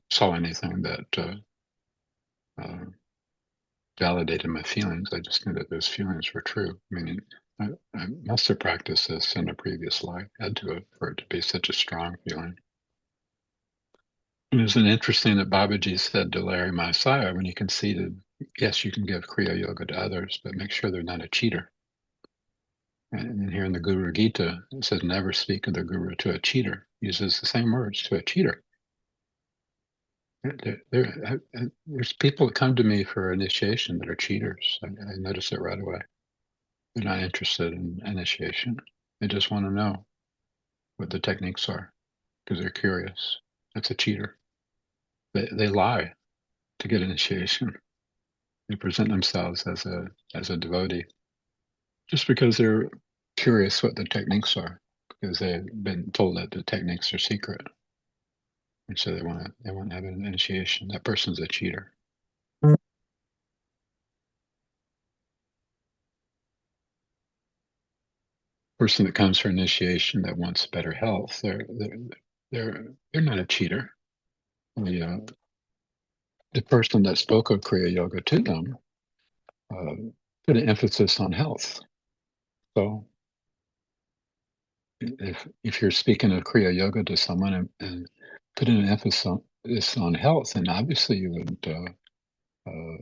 saw anything that uh, validated my feelings. I just knew that those feelings were true. I mean, I must have practiced this in a previous life, had to have, for it to be such a strong feeling. And isn't it interesting that Babaji said to Larry Messiah when he conceded, yes, you can give Kriya Yoga to others, but make sure they're not a cheater. And here in the Guru Gita, it says, never speak of the Guru to a cheater. He uses the same words, to a cheater. There's people that come to me for initiation that are cheaters. I notice it right away. They're not interested in initiation. They just want to know what the techniques are because they're curious. That's a cheater. They lie to get initiation. They present themselves as a devotee just because they're curious what the techniques are, because they've been told that the techniques are secret, and so they want to have an initiation. That person's a cheater. Person that comes for initiation that wants better health, they're not a cheater. The person that spoke of Kriya Yoga to them put an emphasis on health. So if you're speaking of Kriya Yoga to someone and putting an emphasis on health, then obviously you would uh,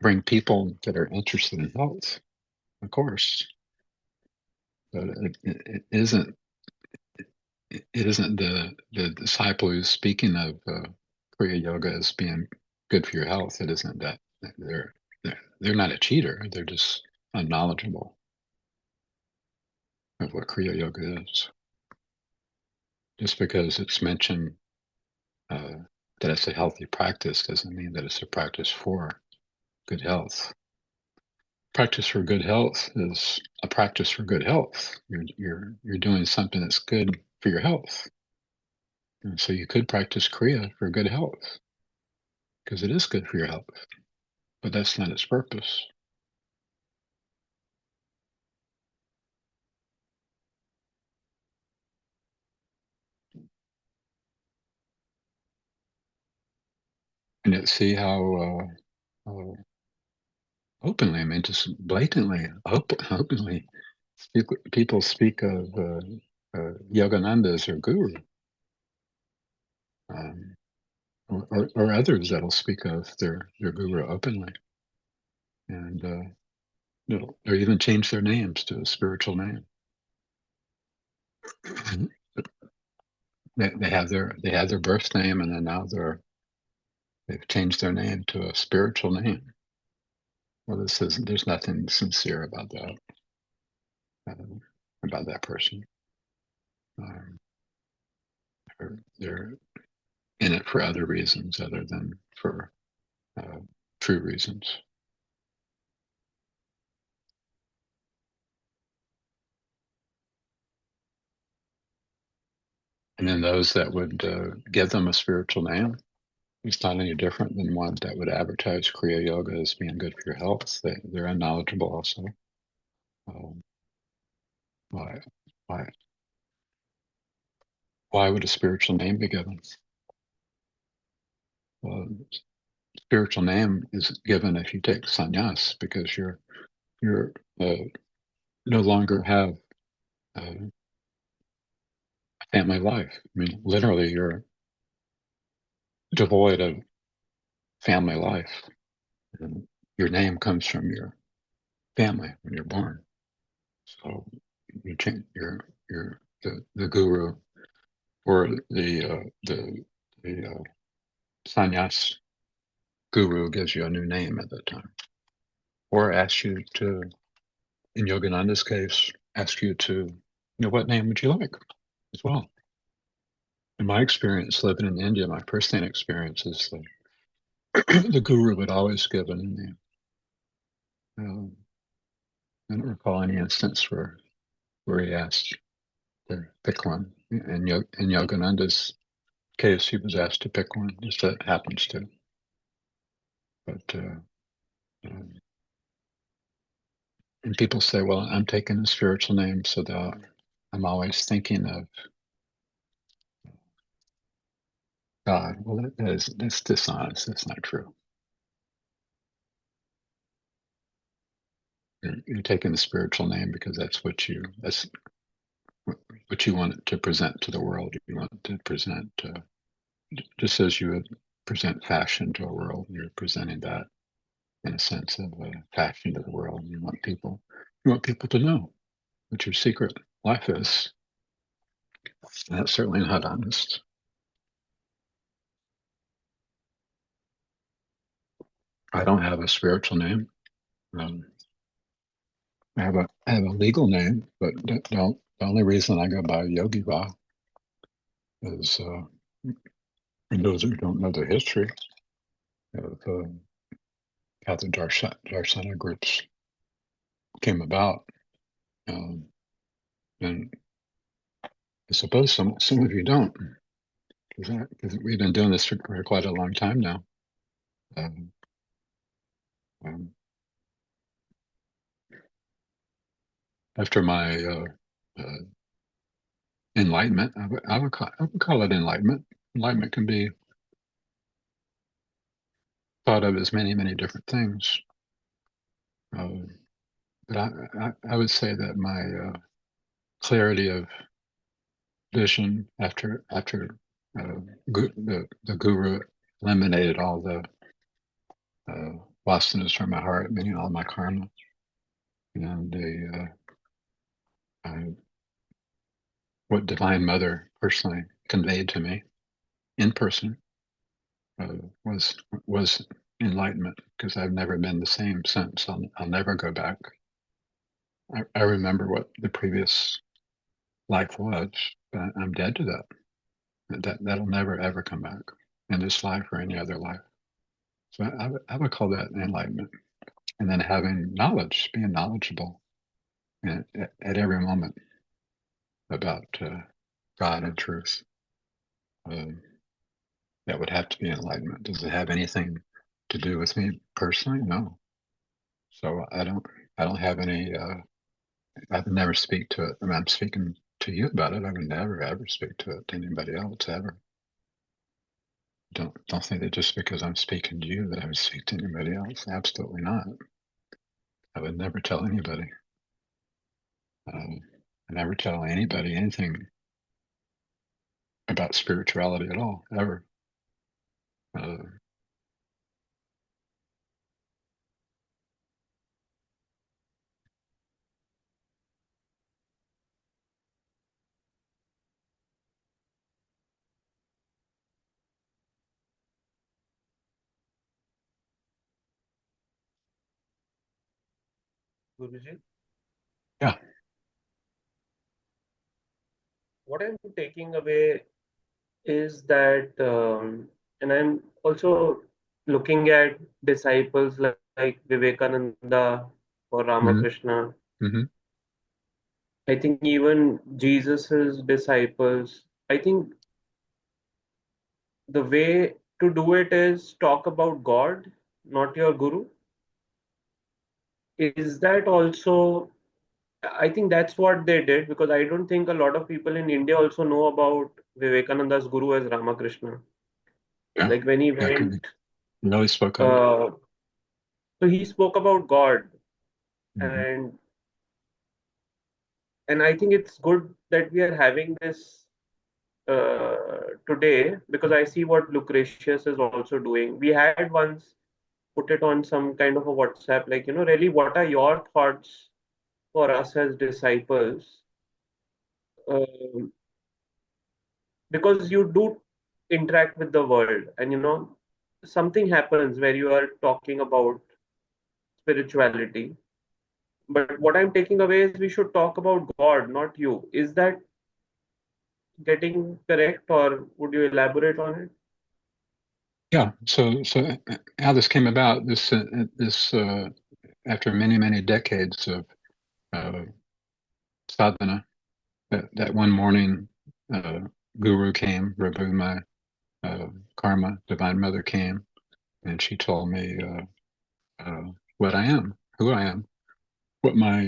bring people that are interested in health, of course. But it isn't. It isn't the disciple who's speaking of Kriya Yoga as being good for your health. It isn't that they're not a cheater. They're just unknowledgeable of what Kriya Yoga is. Just because it's mentioned that it's a healthy practice doesn't mean that it's a practice for good health. Practice for good health is a practice for good health. You're doing something that's good for your health. And so you could practice Kriya for good health because it is good for your health, but that's not its purpose. And yet see how openly, I mean, just blatantly, openly, people speak of Yogananda as their guru, um, or others that'll speak of their guru openly, and or even change their names to a spiritual name. They have their birth name, and then now they've changed their name to a spiritual name. Well, there's nothing sincere about that, about that person. Um, they're in it for other reasons other than for true reasons. And then those that would give them a spiritual name, it's not any different than one that would advertise Kriya Yoga as being good for your health. They're unknowledgeable also. Um, why, why, why would a spiritual name be given? Well, spiritual name is given if you take sannyas because you're no longer have a family life. I mean, literally, you're devoid of family life. And your name comes from your family when you're born. So you change the guru or the sannyas guru gives you a new name at that time, or asks you to, in Yogananda's case, ask you to, what name would you like as well. In my experience living in India, my first-hand experience is that the guru would always give a new name. I don't recall any instance where he asked to pick one. In Yogananda's case, he was asked to pick one, just that happens to. But um, and people say, "Well, I'm taking a spiritual name, so that I'm always thinking of God." Well, that's dishonest. That's not true. You're taking the spiritual name because that's what you want to present to the world. You want to present, just as you would present fashion to a world. You're presenting that in a sense of fashion to the world. You want people to know what your secret life is. And that's certainly not honest. I don't have a spiritual name. Um, I have a legal name, but the only reason I go by Yogivah is, and those who don't know the history of how the Darsana groups came about. Um, and I suppose some of you don't, because we've been doing this for quite a long time now. Um, um, after my enlightenment, I would call it enlightenment. Enlightenment can be thought of as many, many different things. But I would say that my clarity of vision after the guru eliminated all the vasanas from my heart, meaning all my karma, and what Divine Mother personally conveyed to me in person uh, was enlightenment, because I've never been the same since. I'll never go back. I remember what the previous life was, but I'm dead to that. That'll never ever come back in this life or any other life. So I would call that enlightenment. And then having knowledge, being knowledgeable at every moment about God and truth. Um, that would have to be enlightenment. Does it have anything to do with me personally? No. So I don't have any. I would never speak to it. I mean, I'm speaking to you about it. I would never ever speak to it to anybody else ever. Don't think that just because I'm speaking to you that I would speak to anybody else. Absolutely not. I would never tell anybody. I never tell anybody anything about spirituality at all, ever. Uh, Guruji, yeah, what I'm taking away is that, and I'm also looking at disciples like Vivekananda or Hmm. Ramakrishna, Hmm. I think even Jesus's disciples, I think the way to do it is talk about God, not your guru. Is that also, I think that's what they did, because I don't think a lot of people in India also know about Vivekananda's guru as Ramakrishna. Yeah, Like when he yeah, could be. went, Really spoke of it. uh, so he spoke about God, Hmm. and I think it's good that we are having this today, because I see what Lucretius is also doing. We had once put it on some kind of a WhatsApp, like, really, what are your thoughts for us as disciples? Um, because you do interact with the world, and something happens where you are talking about spirituality. But what I'm taking away is we should talk about God, not you. Is that getting correct, or would you elaborate on it? Yeah. So how this came about, after many, many decades of uh, sadhana, that one morning, uh, Guru came, Prabhu, my Karma, Divine Mother came, and she told me what I am, who I am, what my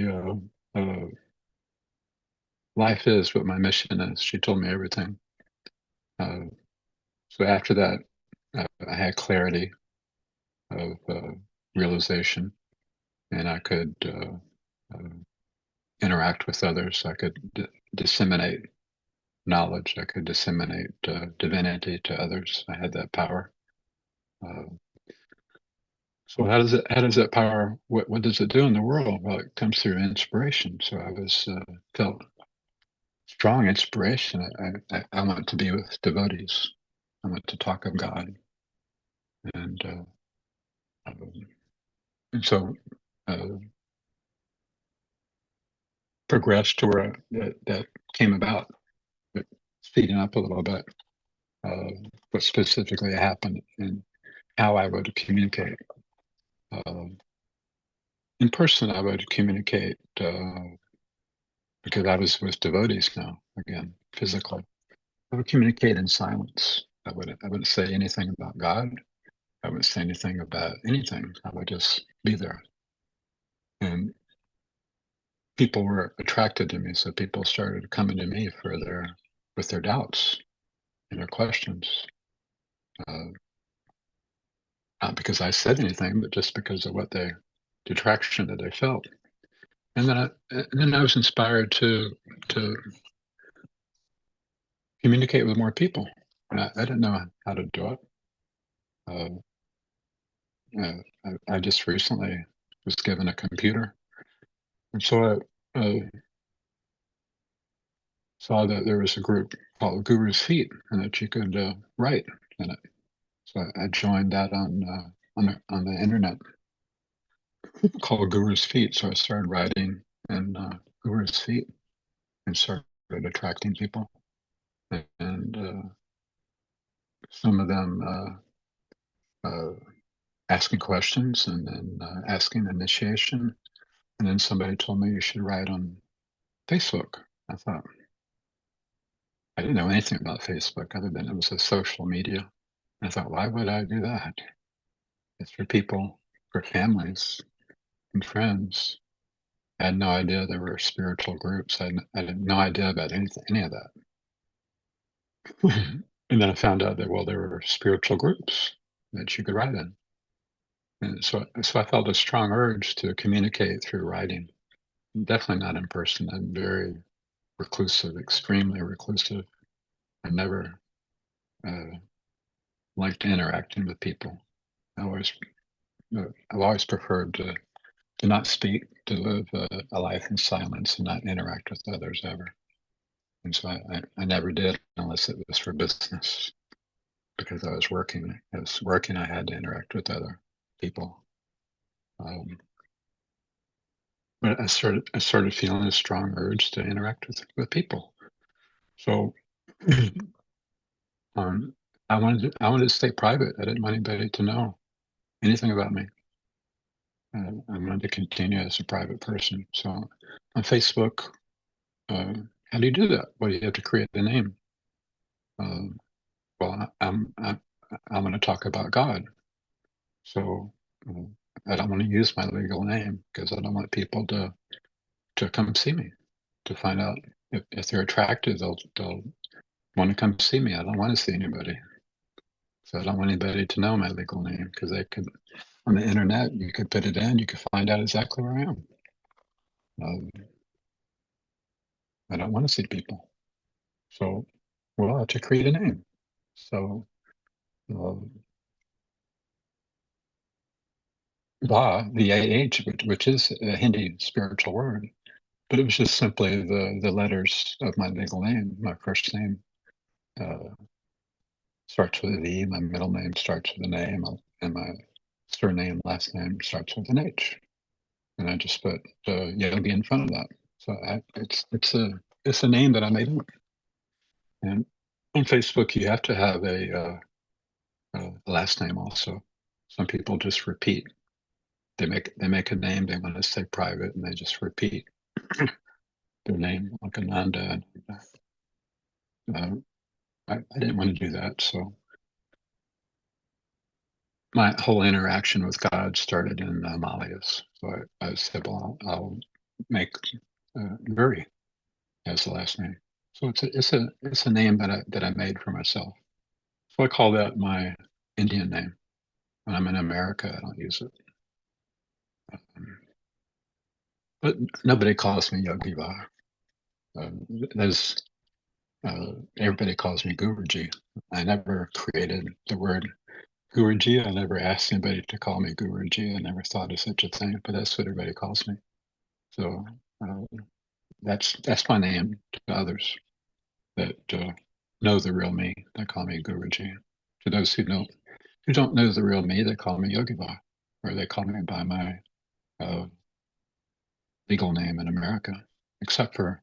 life is, what my mission is. She told me everything. Uh, so after that, I had clarity of realization, and I could interact with others. I could disseminate knowledge. I could disseminate divinity to others. I had that power. Uh, so how does that power, what does it do in the world? Well, it comes through inspiration. So I felt strong inspiration. I want to be with devotees. I want to talk of God. And, um, and so, uh, progressed to where that came about, but speeding up a little bit, uh, what specifically happened and how I would communicate. Um, in person, I would communicate because I was with devotees now, again, physically. I would communicate in silence. I wouldn't say anything about God. I wouldn't say anything about anything. I would just be there. And people were attracted to me. So people started coming to me with their doubts and their questions. Uh, Not because I said anything, but just because of the attraction that they felt. And then I was inspired to communicate with more people. I didn't know how to do it. Uh, I just recently was given a computer, and so I saw that there was a group called Guru's Feet, and that you could write in it. So I joined that on the internet called Guru's Feet. So I started writing in Guru's Feet and started attracting people, and some of them asking questions, and then asking initiation. And then somebody told me you should write on Facebook. I thought, I didn't know anything about Facebook other than it was a social media. And I thought, why would I do that? It's for people, for families and friends. I had no idea there were spiritual groups. I had no idea about any of that. And then I found out that, well, there were spiritual groups that you could write in. And so I felt a strong urge to communicate through writing. Definitely not in person. I'm very reclusive, extremely reclusive. I never uh, liked interacting with people. I always, I've always preferred to not speak, to live a life in silence and not interact with others ever. And so I never did unless it was for business, because I was working. I was working. I had to interact with other people. Um, but I started feeling a strong urge to interact with people. So um, I wanted to stay private. I didn't want anybody to know. anything about me. I'm going to continue as a private person. So on Facebook, how do you do that? Well, you have to create a name. Well, I'm going to talk about God. So I don't want to use my legal name because I don't want people to come see me, to find out if they're attracted, they'll want to come see me. I don't want to see anybody. So I don't want anybody to know my legal name because they could, on the internet, you could put it in, you could find out exactly where I am. I don't want to see people. So, well, I have to create a name. So, VAH, which is a Hindi spiritual word, but it was just simply the letters of my legal name. My first name starts with a V, my middle name starts with an A, and my surname, last name starts with an H. And I just put Yogi in front of that. So it's a name that I made up. And on Facebook, you have to have a last name also. Some people just repeat. They make a name. They want to stay private, and they just repeat their name, like Ananda. And I didn't want to do that, so my whole interaction with God started in Himalayas. So I said, well, I'll make Guri as the last name. So it's a name that I made for myself. So I call that my Indian name. When I'm in America, I don't use it. But nobody calls me Yogivah. There's everybody calls me Guruji. I never created the word Guruji. I never asked anybody to call me Guruji. I never thought of such a thing, but that's what everybody calls me. So that's my name to others that know the real me. They call me Guruji. To those who don't know the real me, they call me Yogivah, or they call me by my legal name in America. Except for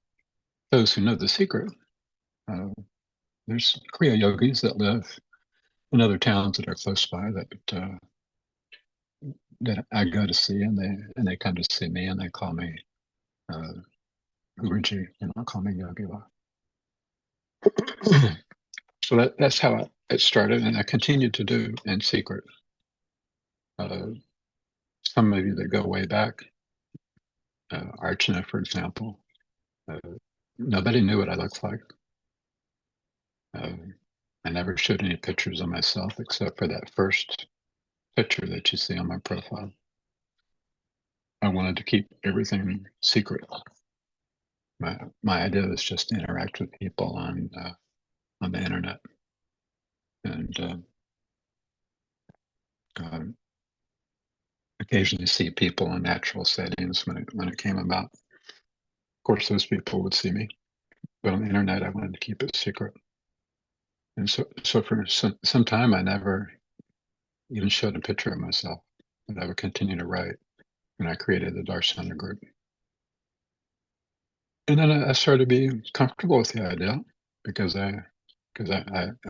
those who know the secret. There's Kriya yogis that live in other towns that are close by that I go to see, and they come to see me, and they call me Guruji, and I'll call me Yogivah. So that's how it started, and I continued to do in secret. Some of you that go way back, Archana, for example, nobody knew what I looked like. I never showed any pictures of myself except for that first picture that you see on my profile. I wanted to keep everything secret. My idea was just to interact with people on the internet, and occasionally see people in natural settings when it came about. Of course, those people would see me, but on the internet, I wanted to keep it secret. And so for some time, I never even showed a picture of myself, but I would continue to write. And I created the Darsana group. And then I started to be comfortable with the idea because I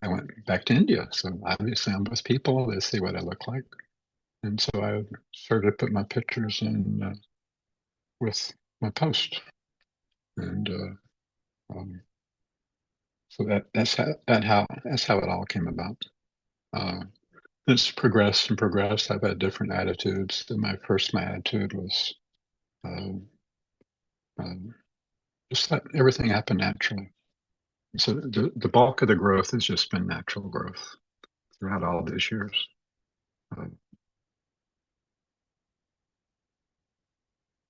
went back to India. So obviously I'm with people, they see what I look like. And so I started to put my pictures in with my post. And so that's how it all came about. It's progressed and progressed. I've had different attitudes. My attitude was just let everything happen naturally. So the bulk of the growth has just been natural growth throughout all these years.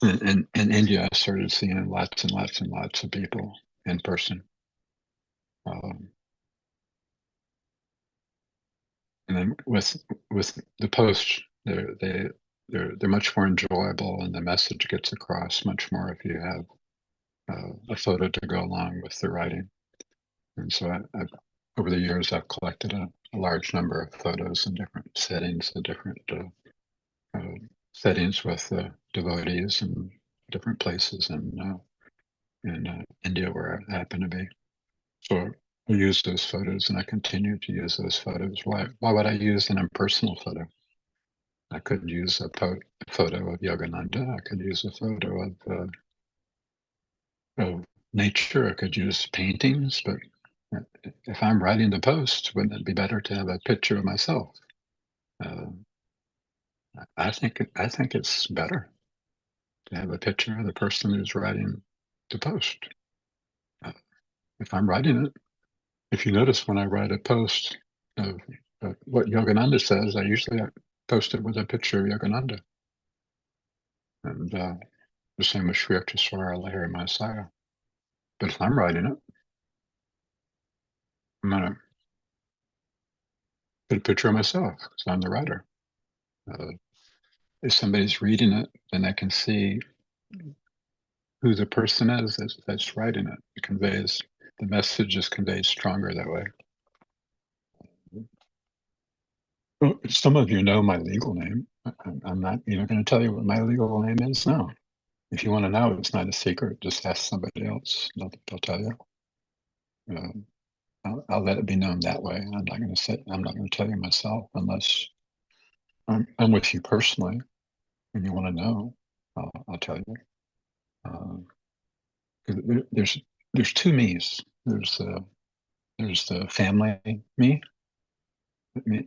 In India, I started seeing lots and lots and lots of people in person. And then with the post, they're much more enjoyable, and the message gets across much more if you have a photo to go along with the writing. And so I've over the years, I've collected a large number of photos in different settings, different settings with devotees in different places in India where I happen to be. So I use those photos, and I continue to use those photos. Why would I use an impersonal photo? I could use a photo of Yogananda. I could use a photo of nature. I could use paintings. But if I'm writing the post, wouldn't it be better to have a picture of myself? Uh, I think it's better to have a picture of the person who's writing the post. Uh, if I'm writing it, if you notice when I write a post of what Yogananda says, I usually post it with a picture of Yogananda. And the same with Sri Akseswara Lahiri Messiah. But if I'm writing it, I'm going to put a picture of myself because I'm the writer. If somebody's reading it, then I can see who the person is that's writing it. It conveys, the message is conveyed stronger that way. Well, some of you know my legal name. I'm not even going to tell you what my legal name is now. If you want to know, it's not a secret. Just ask somebody else. They'll tell you. I'll let it be known that way. I'm not going to tell you myself unless I'm with you personally and you want to know. I'll tell you. There's two me's. There's the family me,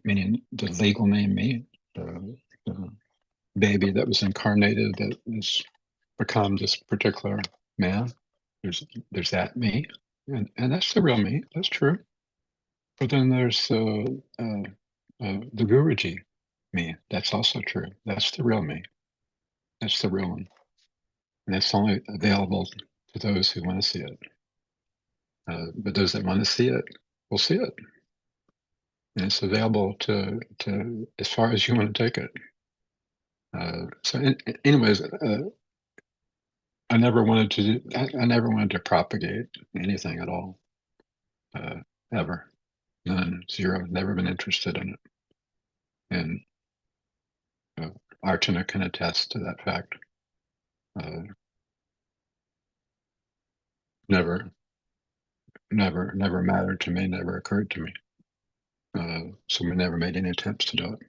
meaning the legal name me, the baby that was incarnated that has become this particular man. There's that me, and that's the real me. That's true. But then there's the Guruji me. That's also true. That's the real me. That's the real one, and that's only available to those who want to see it. But those that want to see it will see it, and it's available to as far as you want to take it. Anyways, I never wanted to. I never wanted to propagate anything at all, ever. None, zero. Never been interested in it, and Archana can attest to that fact. Never, never mattered to me. Never occurred to me. So we never made any attempts to do it.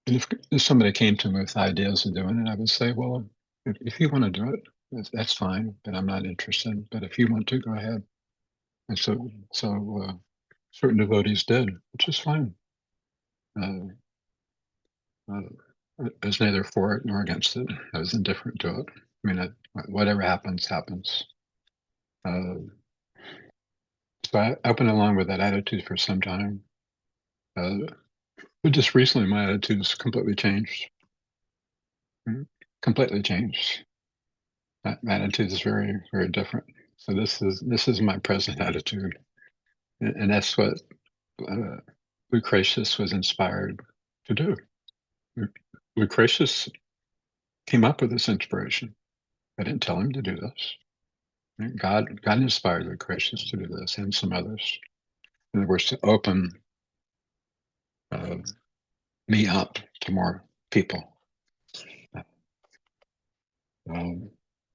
And if somebody came to me with ideas of doing it, I would say, well, if you want to do it, that's fine, but I'm not interested. But if you want to, go ahead. And so certain devotees did, which is fine. Uh, I was neither for it nor against it. I was indifferent to it. I mean, whatever happens, happens. So I've been along with that attitude for some time. But just recently, my attitude has completely changed. Completely changed. My attitude is very, very different. So this is my present attitude, and that's what Lucretius was inspired to do. Lucretius came up with this inspiration. I didn't tell him to do this. God inspired Lucretius to do this, and some others. In other words, to open me up to more people.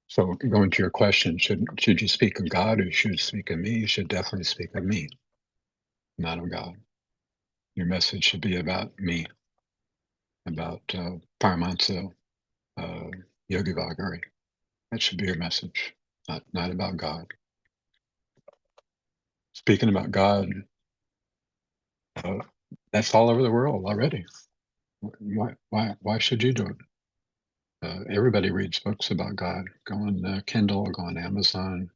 So going to your question, should you speak of God or should you speak of me? You should definitely speak of me, not of God. Your message should be about me, about Paramahansa Yogivah Giri. That should be your message, not about God. Speaking about God, that's all over the world already. Why should you do it? Everybody reads books about God. Go on Kindle, go on Amazon,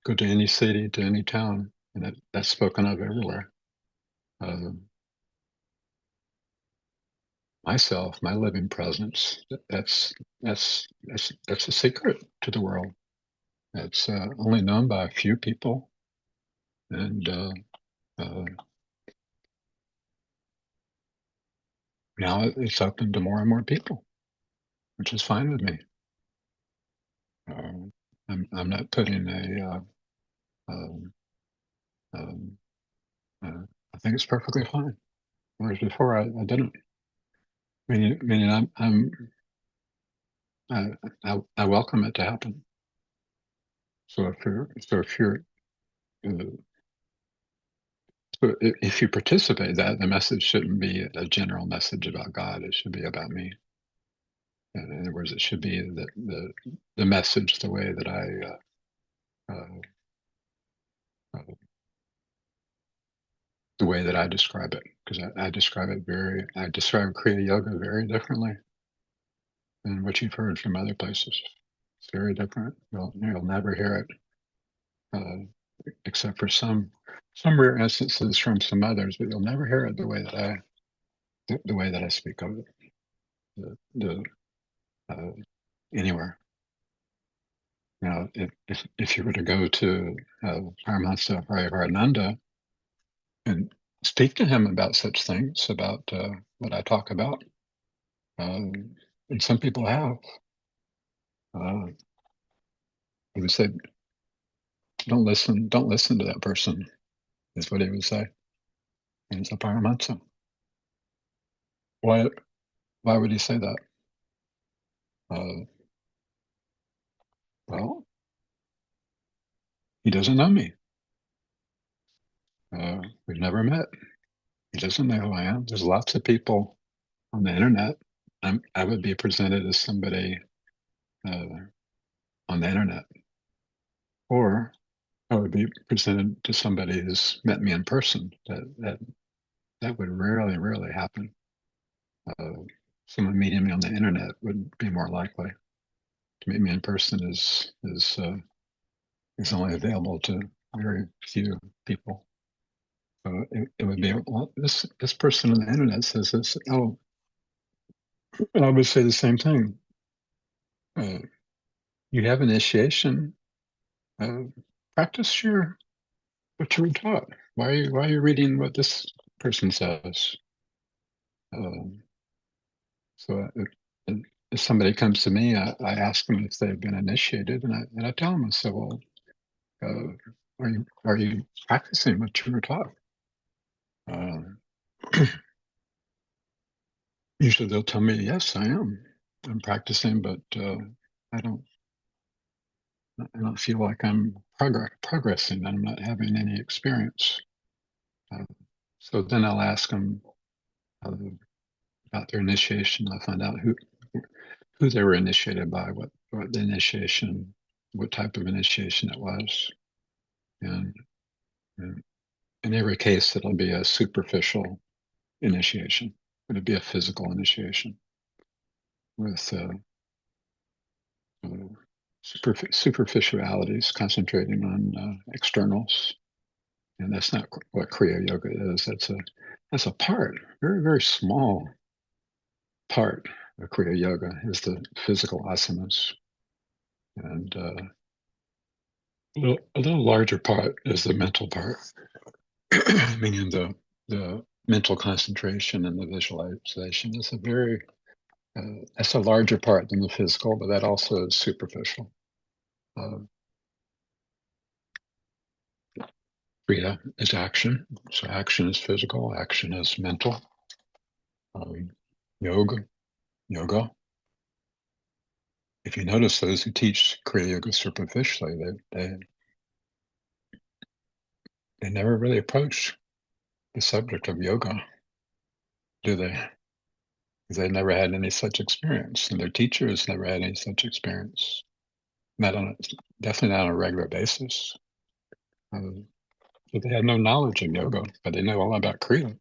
go to any city, to any town, and that's spoken of everywhere. Myself, my living presence, that's a secret to the world. It's only known by a few people, and now it's open to more and more people, which is fine with me. I'm not putting um, I think it's perfectly fine. Whereas before I didn't. Meaning I welcome it to happen. So if you're So if you participate in that, the message shouldn't be a general message about God. It should be about me. In other words, it should be the message, the way that the way that I describe it, because I describe Kriya Yoga very differently than what you've heard from other places. It's very different. You'll never hear it, except for some rare instances from some others, but you'll never hear it the way that I speak of it. Anywhere. Now, if you were to go to Paramahansa Yogivah and speak to him about such things, about what I talk about, and some people have, he would say, don't listen to that person, is what he would say. And it's a Paramahansa. Why would he say that? Well, he doesn't know me. We've never met. He doesn't know who I am. There's lots of people on the internet. I would be presented as somebody on the internet, or I would be presented to somebody who's met me in person. That would rarely happen. Someone meeting me on the internet would be more likely. To meet me in person is only available to very few people. So it would be, well, this person on the internet says this. Oh, and I would say the same thing. You have initiation. Practice what you were taught. Why are you reading what this person says? So if somebody comes to me, I ask them if they've been initiated, and I tell them, I say, well, are you practicing what you were taught? Usually they'll tell me, yes, I am. I'm practicing, but I don't feel like I'm progressing. I'm not having any experience. So then I'll ask them about their initiation. I'll find out who they were initiated by, what the initiation, what type of initiation it was, and in every case, it'll be a superficial initiation. It'll be a physical initiation with superficialities, concentrating on externals, and that's not what Kriya Yoga is. That's a part, very small part of Kriya Yoga is the physical asanas, and a little larger part is the mental part, meaning the mental concentration and the visualization is that's a larger part than the physical, but that also is superficial. Kriya is action, so action is physical, action is mental. Yoga. If you notice those who teach Kriya Yoga superficially, they never really approach the subject of yoga, do they? Because they never had any such experience, and their teachers never had any such experience. Definitely not on a regular basis. But they had no knowledge of yoga, but they know all about Kriya.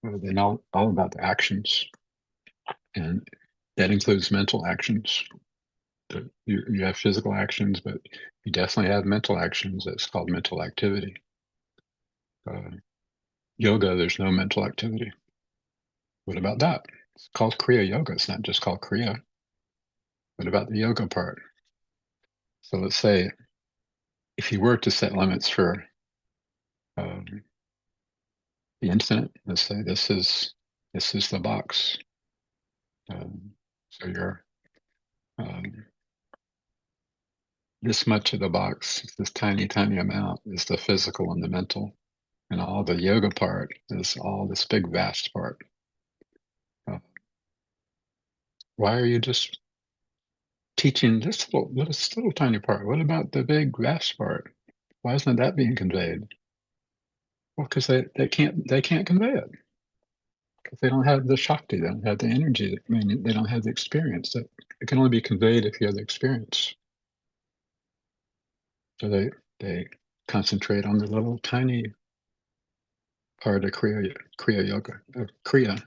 They know all about the actions, and that includes mental actions. You have physical actions, but you definitely have mental actions. That's called mental activity. Yoga, there's no mental activity. What about that? It's called Kriya Yoga. It's not just called Kriya. What about the yoga part? So let's say if you were to set limits for the infinite, let's say this is the box. So you're this much of the box, this tiny amount is the physical and the mental, and all the yoga part is all this big vast part. Why are you just teaching this little tiny part? What about the big vast part? Why isn't that being conveyed? Well, because they can't convey it. Because they don't have the Shakti, they don't have the energy. I mean, they don't have the experience. That it can only be conveyed if you have the experience. So they concentrate on the little tiny part of Kriya Yoga, Kriya.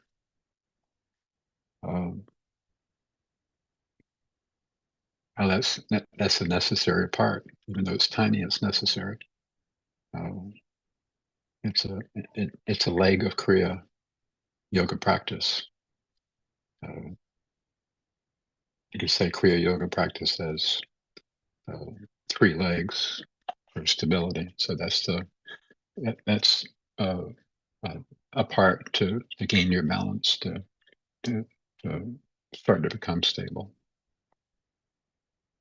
How that's a necessary part, even though it's tiny, it's necessary. It's a leg of Kriya Yoga practice. You could say Kriya Yoga practice has 3 legs for stability. So that's uh, a part to gain your balance to start to become stable.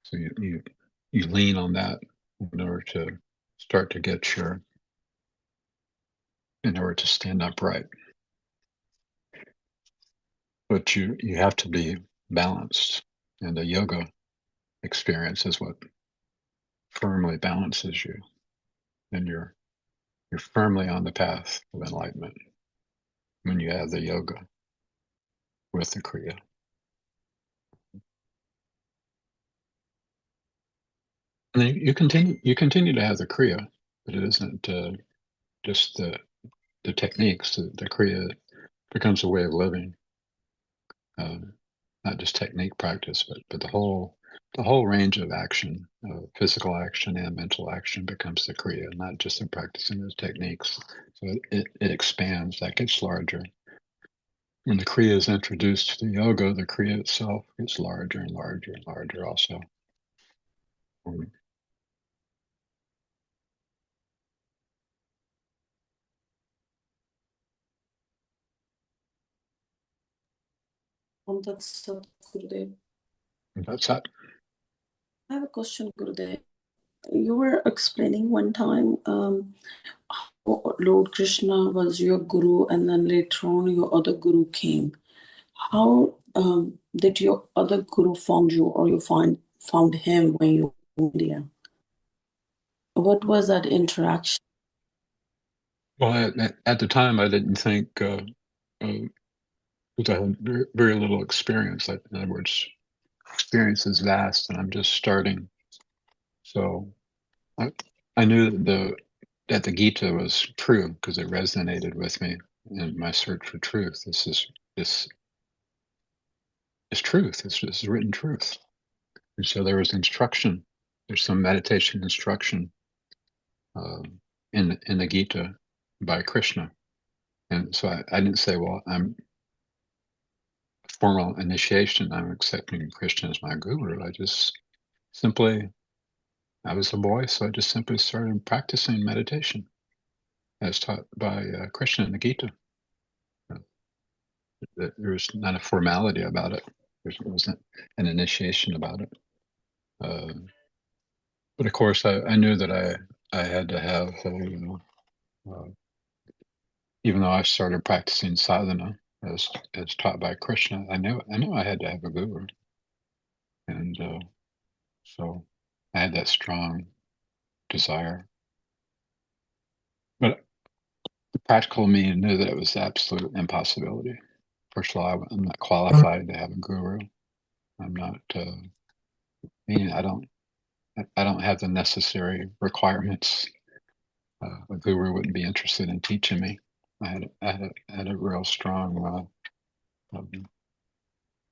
So you lean on that in order to start to get in order to stand upright. But you have to be balanced, and the yoga experience is what firmly balances you, and you're firmly on the path of enlightenment when you have the yoga with the kriya. And then you continue to have the kriya, but it isn't just the techniques. The kriya becomes a way of living, not just technique practice, but the whole range of action, physical action and mental action, becomes the kriya, not just in practicing those techniques. So it expands, that gets larger. When the kriya is introduced to the yoga, the kriya itself gets larger and larger and larger also. That's Gurudev. That's that. I have a question, Gurudev. You were explaining one time Lord Krishna was your guru, and then later on your other guru came. How did your other guru found you, or you found him when you were in India? What was that interaction? Well, at the time, I didn't think, because I had very, very little experience. In other words, experience is vast, and I'm just starting. So I knew that the Gita was true because it resonated with me in my search for truth. This is truth. This is written truth. And so there was instruction. There's some meditation instruction in the Gita by Krishna. And so I didn't say, well, I'm formal initiation. I'm accepting Krishna as my guru. I was a boy, so I just simply started practicing meditation as taught by Krishna in the Gita. There was not a formality about it. There wasn't an initiation about it. But of course, I knew that I had to have, even though I started practicing sadhana as taught by Krishna, I knew I had to have a guru, and so I had that strong desire. But the practical me knew that it was absolute impossibility. First of all, I'm not qualified to have a guru. I'm not. I don't have the necessary requirements. A guru wouldn't be interested in teaching me. I had a real strong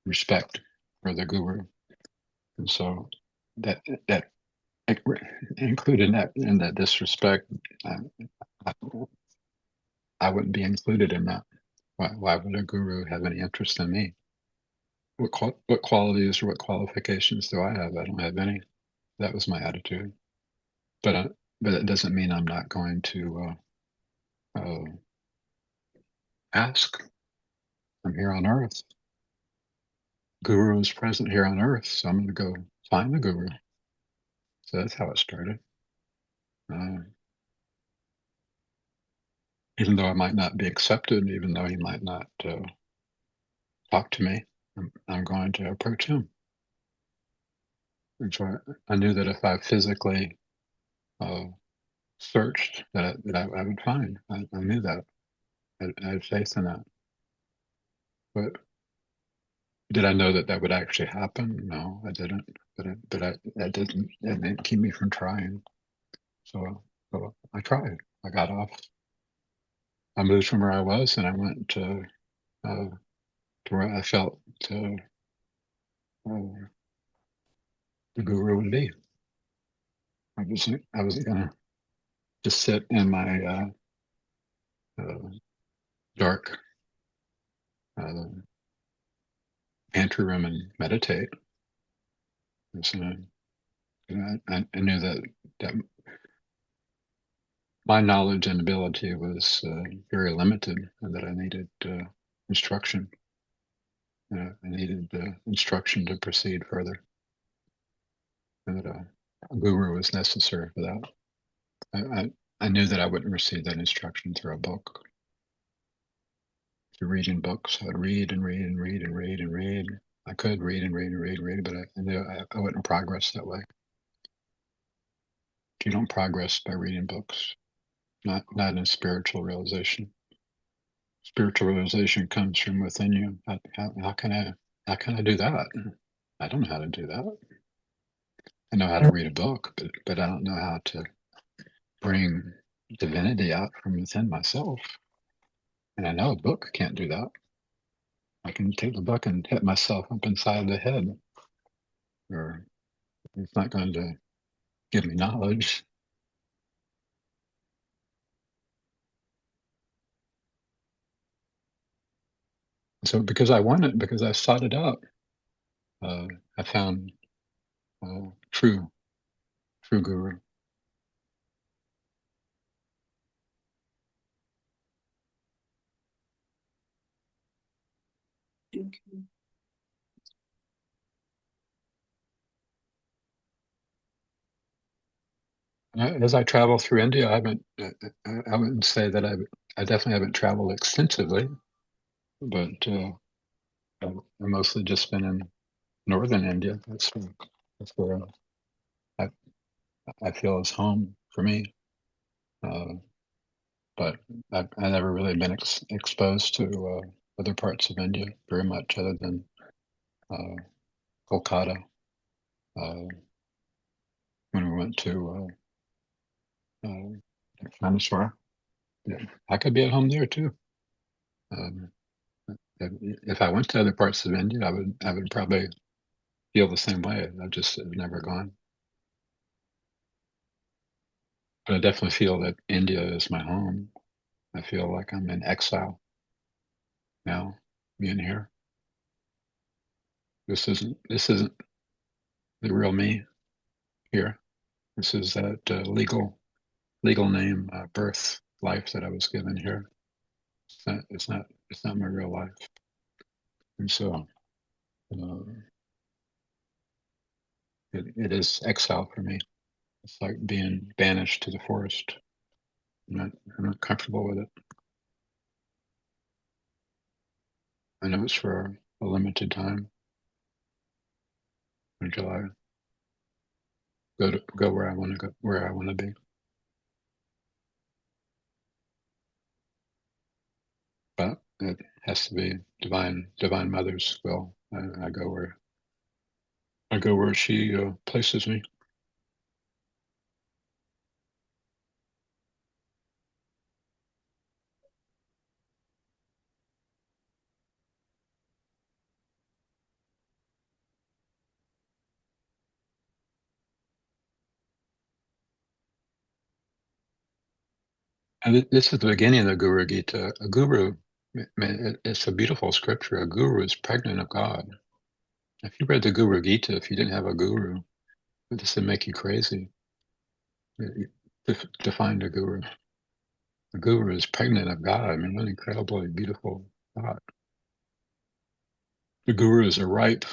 respect for the guru, and so that included in that disrespect, I, I wouldn't be included in that. Why would a guru have any interest in me? What qualities or what qualifications do I have? I don't have any. That was my attitude. But it doesn't mean I'm not going to ask. I'm here on earth. Guru is present here on earth, so I'm going to go find the guru. So that's how it started. Even though I might not be accepted, even though he might not talk to me, I'm going to approach him. And so I knew that if I physically searched that I would find. I knew that. I had faith in that. But did I know that that would actually happen? No, I didn't. That didn't keep me from trying. So I tried. I got off. I moved from where I was, and I went to where I felt uh, the guru would be. I was gonna just sit in my dark uh, pantry room and meditate. So, I knew that my knowledge and ability was very limited, and that I needed instruction. I needed instruction to proceed further, and that a guru was necessary for that. I knew that I wouldn't receive that instruction through a book. Through reading books, I'd read and read and read and read and read. I could read and read and read and read, but I knew I wouldn't progress that way. You don't progress by reading books, not in spiritual realization. Spiritual realization comes from within you. How can I do that? I don't know how to do that. I know how to read a book, but I don't know how to bring divinity out from within myself. And I know a book can't do that. I can take the book and hit myself up inside the head, or it's not going to give me knowledge. So because I wanted, because I sought it out, I found true guru. Thank you. As I travel through India, I wouldn't say that I definitely haven't traveled extensively, but I've mostly just been in northern India. That's where I, I feel is home for me. But I've never really been exposed to other parts of India very much, other than uh, Kolkata. Uh, when we went to Dinosaur, yeah, I could be at home there too. Um, if I went to other parts of India, I would probably feel the same way. I've just never gone. But I definitely feel that India is my home. I feel like I'm in exile now, being here. This isn't the real me here. This is that legal name, birth, life that I was given here. It's not my real life. And so uh, it is exile for me. It's like being banished to the forest. I'm not comfortable with it. I know it's for a limited time until I go where I want to go, where I want to be. But it has to be divine mother's will. I go where she places me. And this is the beginning of the Guru Gita. A guru, it's a beautiful scripture. A guru is pregnant of God. If you read the Guru Gita, if you didn't have a guru, this would make you crazy to find a guru. A guru is pregnant of God. I mean, what an incredibly beautiful thought. The guru is a ripe,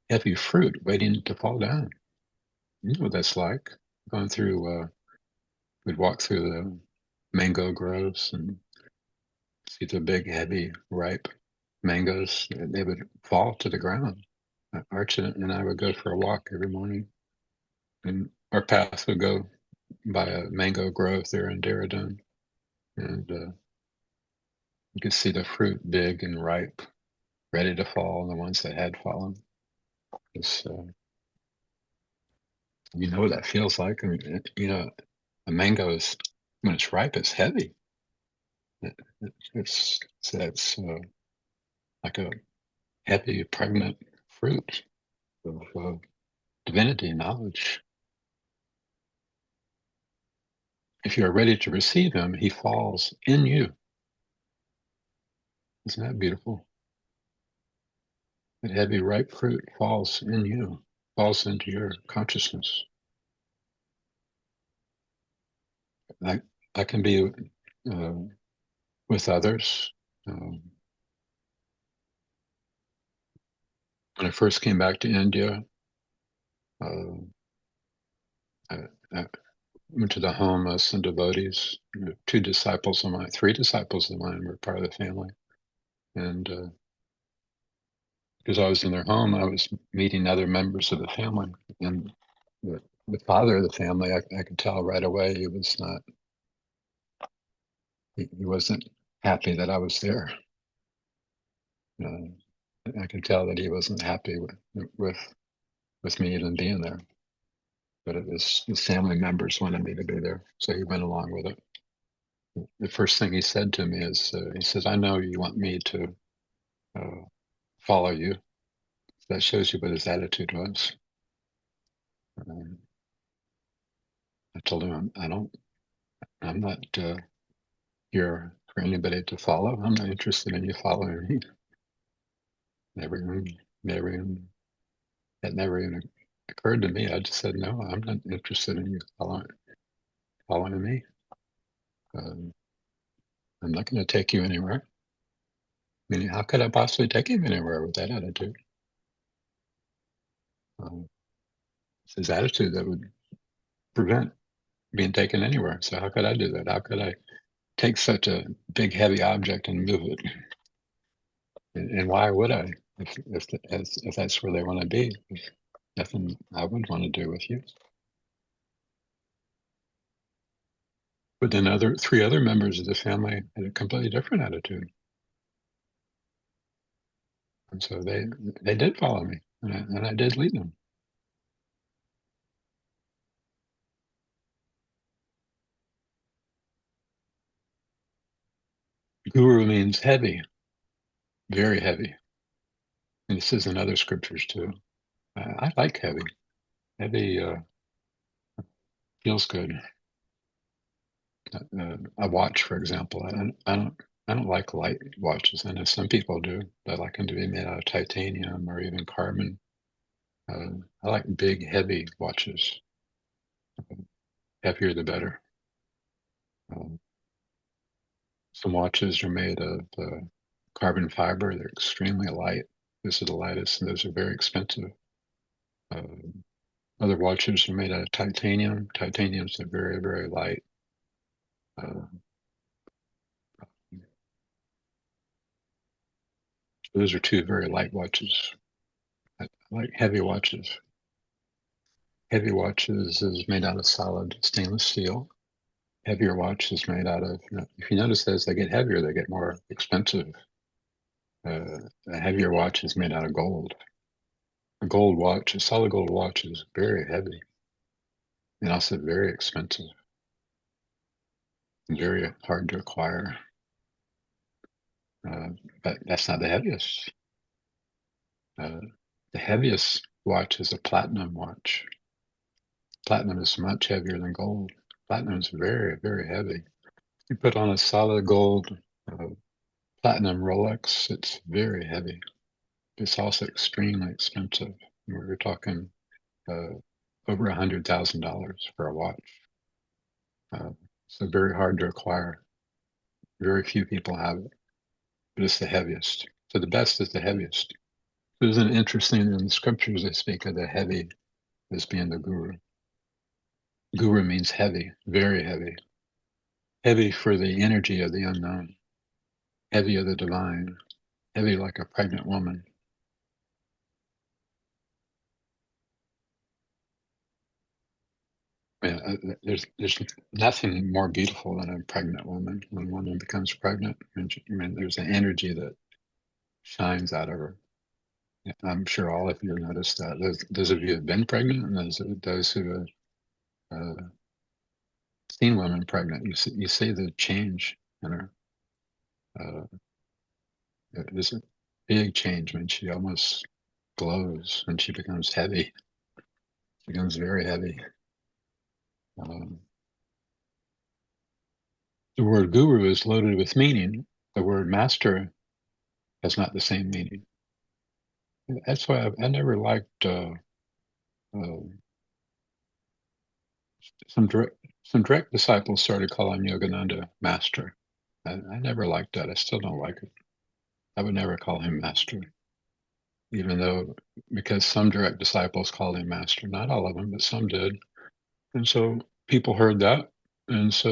heavy fruit waiting to fall down. You know what that's like. Going through, we'd walk through the mango groves and see the big, heavy, ripe mangoes. They would fall to the ground. Archie and I would go for a walk every morning, and our path would go by a mango grove there in Dehradun, and you could see the fruit big and ripe, ready to fall, and the ones that had fallen. It's, you know what that feels like. I mean, a mango is, when it's ripe, it's heavy. It's like a heavy, pregnant fruit of divinity knowledge. If you are ready to receive him, he falls in you. Isn't that beautiful? That heavy, ripe fruit falls in you, falls into your consciousness. I can be with others. When I first came back to India, uh, I went to the home of some devotees. Three disciples of mine were part of the family. And because I was in their home, I was meeting other members of the family. And the father of the family, I could tell right away he was not, he wasn't happy that I was there. I could tell that he wasn't happy with me even being there. But it was his family members wanted me to be there, so he went along with it. The first thing he said to me is, he says, "I know you want me to follow you." That shows you what his attitude was. I told him, I'm not here for anybody to follow. I'm not interested in you following me. It never even occurred to me. I just said, no, I'm not interested in you following me. I'm not going to take you anywhere. Meaning, how could I possibly take him anywhere with that attitude? It's his attitude that would prevent being taken anywhere. So how could I do that? How could I take such a big, heavy object and move it? And why would I? If that's where they want to be, there's nothing I would want to do with you. But then three other members of the family had a completely different attitude, and so they did follow me, and I did lead them. Guru means heavy, very heavy, and this is in other scriptures too. I like heavy. Heavy feels good. A watch, for example, I don't like light watches. I know some people do. They like them to be made out of titanium or even carbon. I like big, heavy watches. Heavier the better. Some watches are made of carbon fiber. They're extremely light. This is the lightest, and those are very expensive. Other watches are made out of titanium. Titaniums are very, very light. Those are two very light watches. I like heavy watches. Heavy watches is made out of solid stainless steel. Heavier watch is made out of, if you notice as they get heavier, they get more expensive. A heavier watch is made out of gold. A solid gold watch is very heavy and also very expensive and very hard to acquire. But that's not the heaviest. The heaviest watch is a platinum watch. Platinum is much heavier than gold. Platinum is very, very heavy. You put on a solid gold platinum Rolex, it's very heavy. It's also extremely expensive. We're talking over $100,000 for a watch. So very hard to acquire. Very few people have it, but it's the heaviest. So the best is the heaviest. Isn't it interesting in the scriptures they speak of the heavy as being the guru? Guru means heavy, very heavy. Heavy for the energy of the unknown, heavy of the divine, heavy like a pregnant woman. There's nothing more beautiful than a pregnant woman. When a woman becomes pregnant, there's an energy that shines out of her. I'm sure all of you have noticed that. Those of you who have been pregnant, and those who have seen women pregnant, you see the change in her. There's a big change when she almost glows, when she becomes heavy. She becomes very heavy. The word guru is loaded with meaning. The word master has not the same meaning. That's why I never liked some direct disciples started calling Yogananda master. I never liked that. I still don't like it. I would never call him master, even though, because some direct disciples called him master. Not all of them, but some did. And so people heard that. And so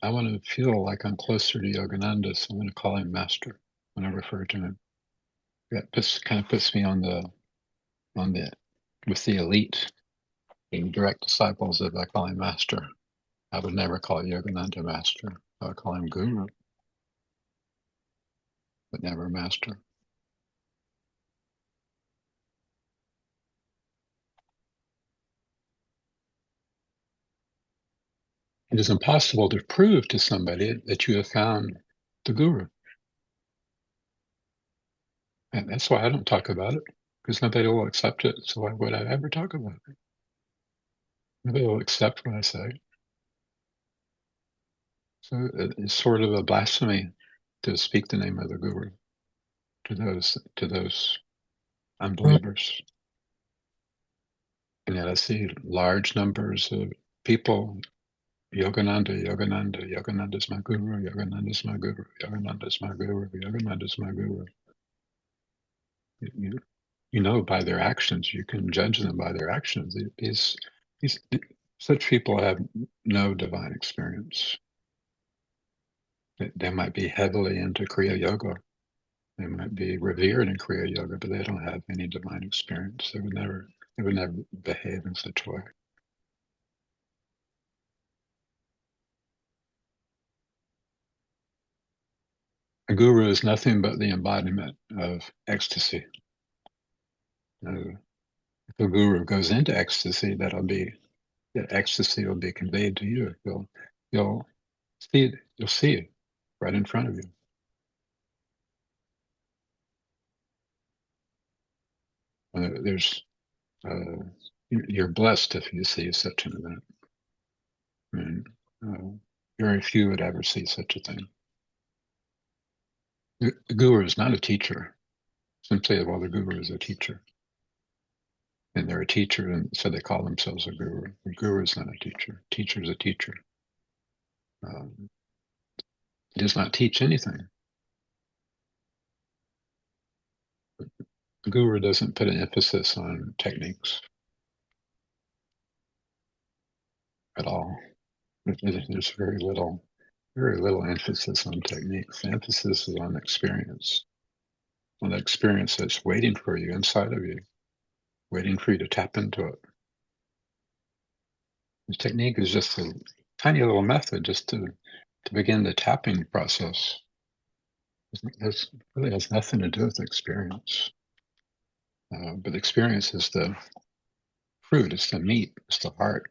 I want to feel like I'm closer to Yogananda, so I'm going to call him master when I refer to him. That kind of puts me with the elite, being direct disciples. If I call him master, I would never call Yogananda master. I would call him guru, but never master. It is impossible to prove to somebody that you have found the guru. And that's why I don't talk about it, because nobody will accept it. So why would I ever talk about it? Nobody will accept what I say. So it's sort of a blasphemy to speak the name of the guru to those unbelievers. And yet I see large numbers of people, Yogananda, Yogananda, Yogananda's my guru, Yogananda's my guru, Yogananda's my guru, Yogananda's my guru. You know by their actions, you can judge them by their actions. Such people have no divine experience. They might be heavily into Kriya Yoga. They might be revered in Kriya Yoga, but they don't have any divine experience. They would never behave in such a way. A guru is nothing but the embodiment of ecstasy. If a guru goes into ecstasy, that ecstasy will be conveyed to you. You'll see it. You'll see it right in front of you. You're blessed if you see such an event. I mean, very few would ever see such a thing. The guru is not a teacher. Simply, well, the guru is a teacher. And they're a teacher, and so they call themselves a guru. The guru is not a teacher. Teacher is a teacher. He does not teach anything. The guru doesn't put an emphasis on techniques at all. There's very little emphasis on techniques. The emphasis is on experience, on the experience that's waiting for you inside of you, waiting for you to tap into it. The technique is just a tiny little method just to begin the tapping process. It really has nothing to do with experience. But experience is the fruit, it's the meat, it's the heart.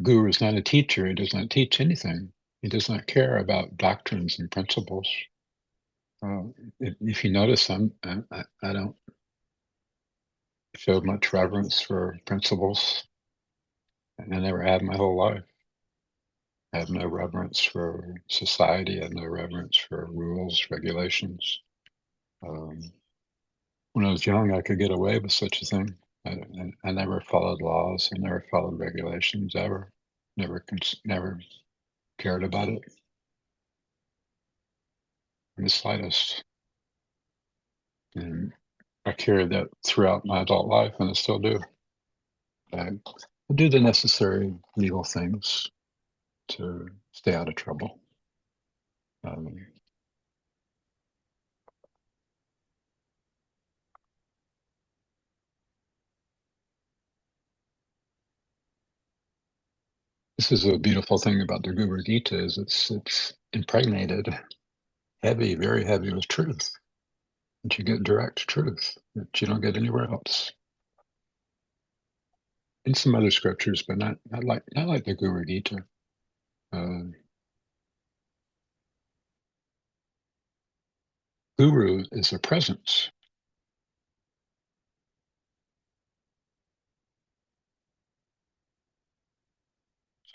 Guru is not a teacher. He does not teach anything. He does not care about doctrines and principles. If you notice, I don't show much reverence for principles, and I never have my whole life. I have no reverence for society. I have no reverence for rules, regulations. When I was young, I could get away with such a thing. I never followed laws. I never followed regulations ever. Never cared about it in the slightest. And I carried that throughout my adult life, and I still do. I do the necessary legal things to stay out of trouble. This is a beautiful thing about the Guru Gita is it's impregnated, heavy, very heavy with truth. That you get direct truth that you don't get anywhere else. In some other scriptures, but not like the Guru Gita. Guru is a presence.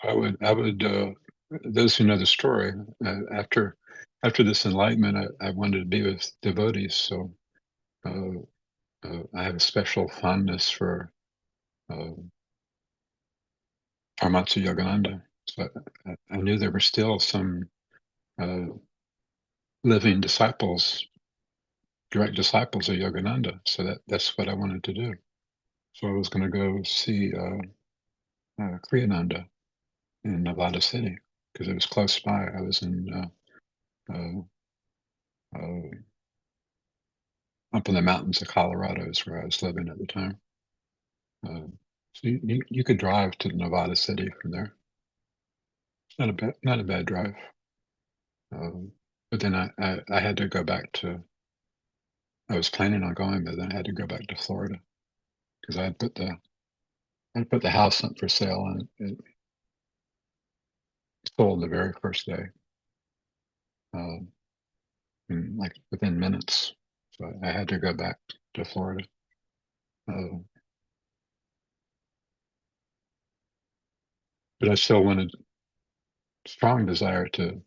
I would those who know the story, after this enlightenment, I wanted to be with devotees. So I have a special fondness for Paramahansa Yogananda. So I knew there were still some living disciples, direct disciples of Yogananda. So that's what I wanted to do. So I was going to go see Kriyananda in Nevada City because it was close by. I was in up in the mountains of Colorado is where I was living at the time. So you could drive to Nevada City from there. It's not a bad drive. But then I had to go back to. I was planning on going, but then I had to go back to Florida because I had put the house up for sale and it sold the very first day, like within minutes. So I had to go back to Florida. But I still wanted strong desire to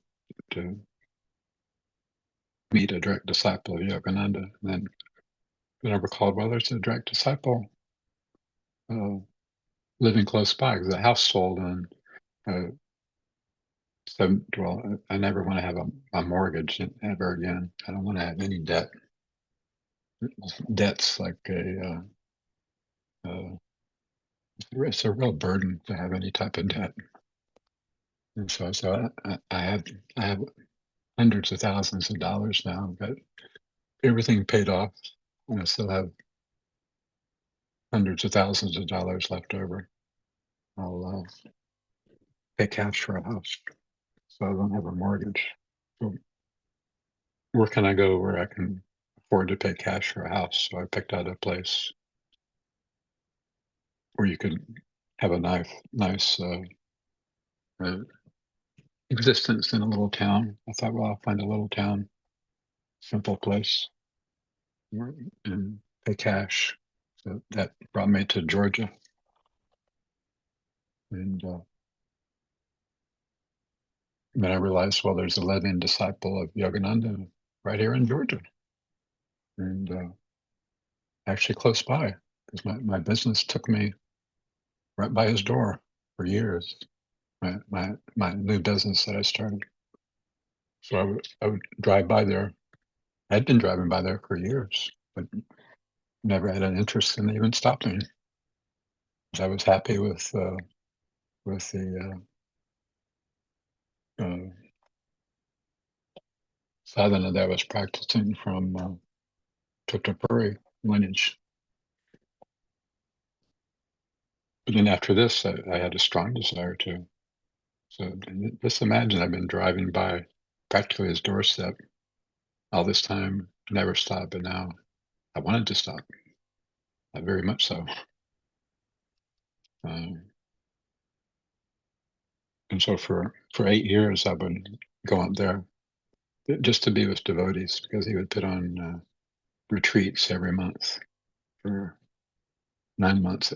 meet a direct disciple of Yogananda. And then I recalled, well, there's a direct disciple living close by because the house sold on. Well, I never want to have a mortgage ever again. I don't want to have any debt. Debt's like it's a real burden to have any type of debt. And so I have hundreds of thousands of dollars now. I've got everything paid off, and I still have hundreds of thousands of dollars left over. I'll pay cash for a house, so I don't have a mortgage. So where can I go where I can afford to pay cash for a house? So I picked out a place where you could have a nice existence in a little town. I thought, well, I'll find a little town, simple place, and pay cash. So that brought me to Georgia, and then I realized, well, there's a living disciple of Yogananda right here in Georgia, and actually close by, because my business took me right by his door for years. My new business that I started. So I would drive by there. I'd been driving by there for years, but never had an interest in even stopping. I was happy with the sadhana that I was practicing from Tottapuri lineage. But then after this, I had a strong desire to. So just imagine I've been driving by practically his doorstep all this time, never stopped, but now I wanted to stop. Very much so. And so for 8 years, I would go up there just to be with devotees because he would put on retreats every month for 9 months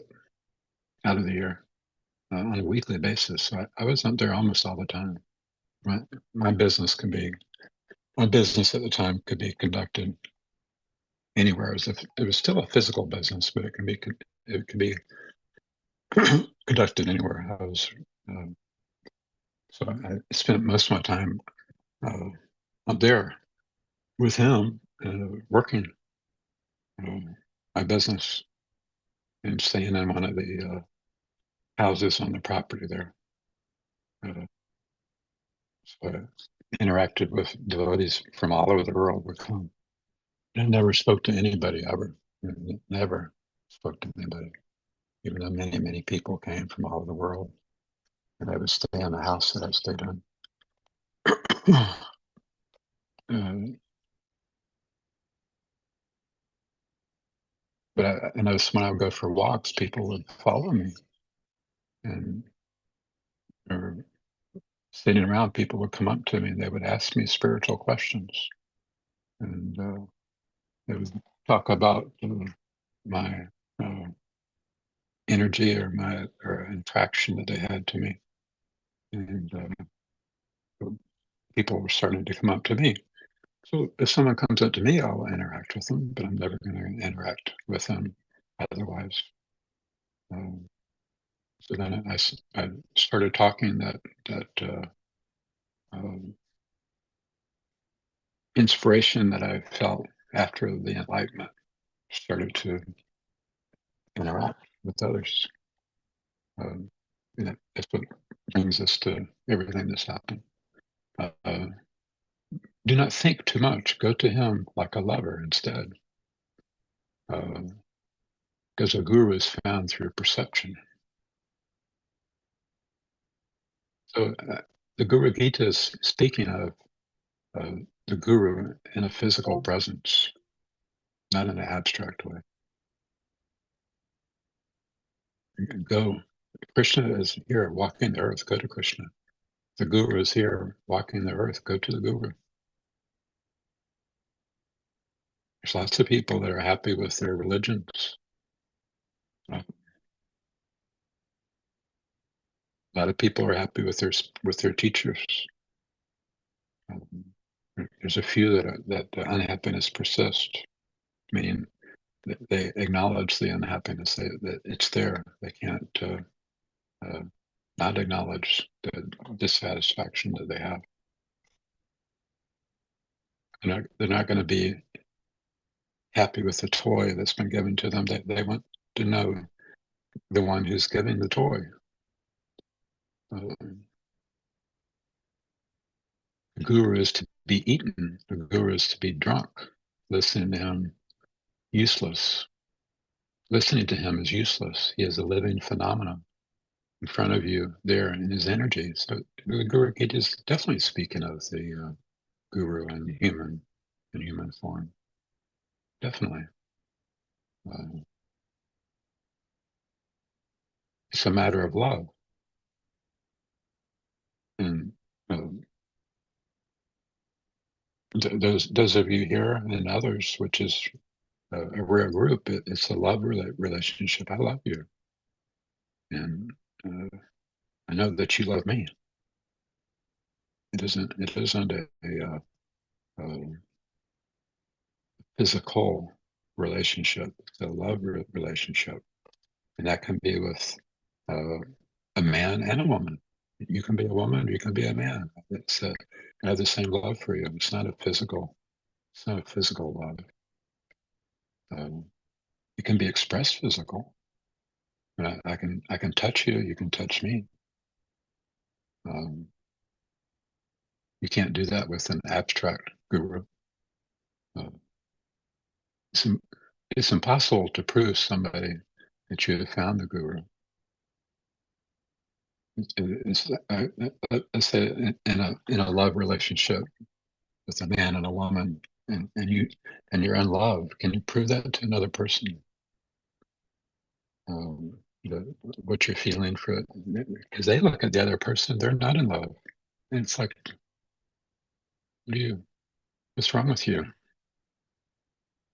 out of the year on a weekly basis. So I was up there almost all the time. My business at the time could be conducted anywhere. It was still a physical business, but it could be conducted anywhere. So I spent most of my time up there with him, working my business and staying in one of the houses on the property there. So I interacted with devotees from all over the world would come. I never spoke to anybody ever. Never spoke to anybody, even though many people came from all over the world. and I would stay in the house that I stayed in. But I noticed when I would go for walks, people would follow me, and or sitting around, people would come up to me and they would ask me spiritual questions, and they would talk about my energy or my attraction that they had to me, and people were starting to come up to me. So if someone comes up to me, I'll interact with them, but I'm never going to interact with them otherwise. So then I started talking that inspiration that I felt after the enlightenment, started to interact with others. That's what brings us to everything that's happened. Do not think too much. Go to him like a lover instead. Because a guru is found through perception. So the Guru Gita is speaking of the guru in a physical presence, not in an abstract way. Go. Krishna is here walking the earth. Go to Krishna. The guru is here walking the earth. Go to the guru. There's lots of people that are happy with their religions. A lot of people are happy with their teachers. There's a few that the unhappiness persists, meaning that they acknowledge the unhappiness, that it's there. They can't not acknowledge the dissatisfaction that they have. They're not going to be happy with the toy that's been given to them. They want to know the one who's giving the toy. The guru is to be eaten. The guru is to be drunk. Listening to him, useless. Listening to him is useless. He is a living phenomenon in front of you there in his energy. So the Guru Gita is definitely speaking of the guru in human form. Definitely. It's a matter of love. And those of you here and others, which is a rare group, it's a love relationship. I love you. And I know that you love me. It isn't a physical relationship. It's a love relationship. And that can be with a man and a woman. You can be a woman, you can be a man. It's I have the same love for you. It's not a physical love. It can be expressed physical. I can touch you. You can touch me. You can't do that with an abstract guru. It's impossible to prove somebody that you have found the guru. Let's say in a love relationship with a man and a woman, and you're in love. Can you prove that to another person? What you're feeling for it, because they look at the other person, they're not in love, and it's like, what's wrong with you?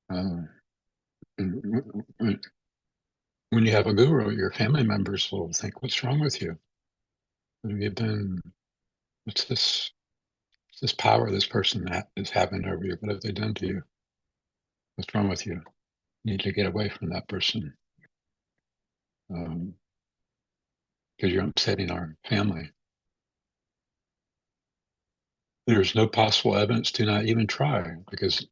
When you have a guru, your family members will think, "What's wrong with you? What have you been? What's this power this person is having over you? What have they done to you? What's wrong with you? You need to get away from that person because you're upsetting our family." There's no possible evidence. Do not even try, because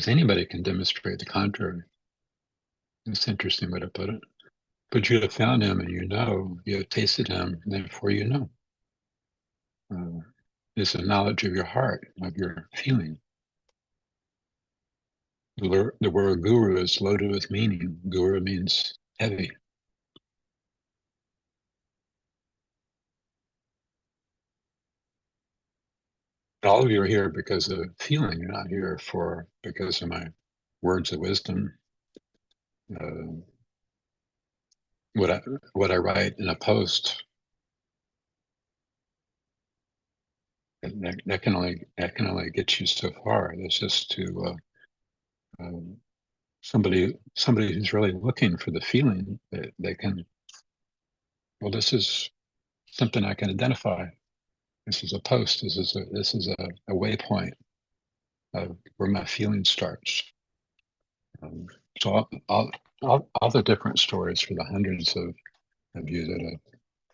anybody can demonstrate the contrary. It's an interesting way to put it. But you have found him, and you have tasted him, and therefore you know. It's a knowledge of your heart, of your feeling. The word guru is loaded with meaning. Guru means heavy. All of you are here because of feeling. You're not here because of my words of wisdom. What I write in a post, that can only get you so far. It's just to somebody who's really looking for the feeling that they can. Well, this is something I can identify. This is a post. This is a waypoint of where my feeling starts. So all the different stories for the hundreds of you that have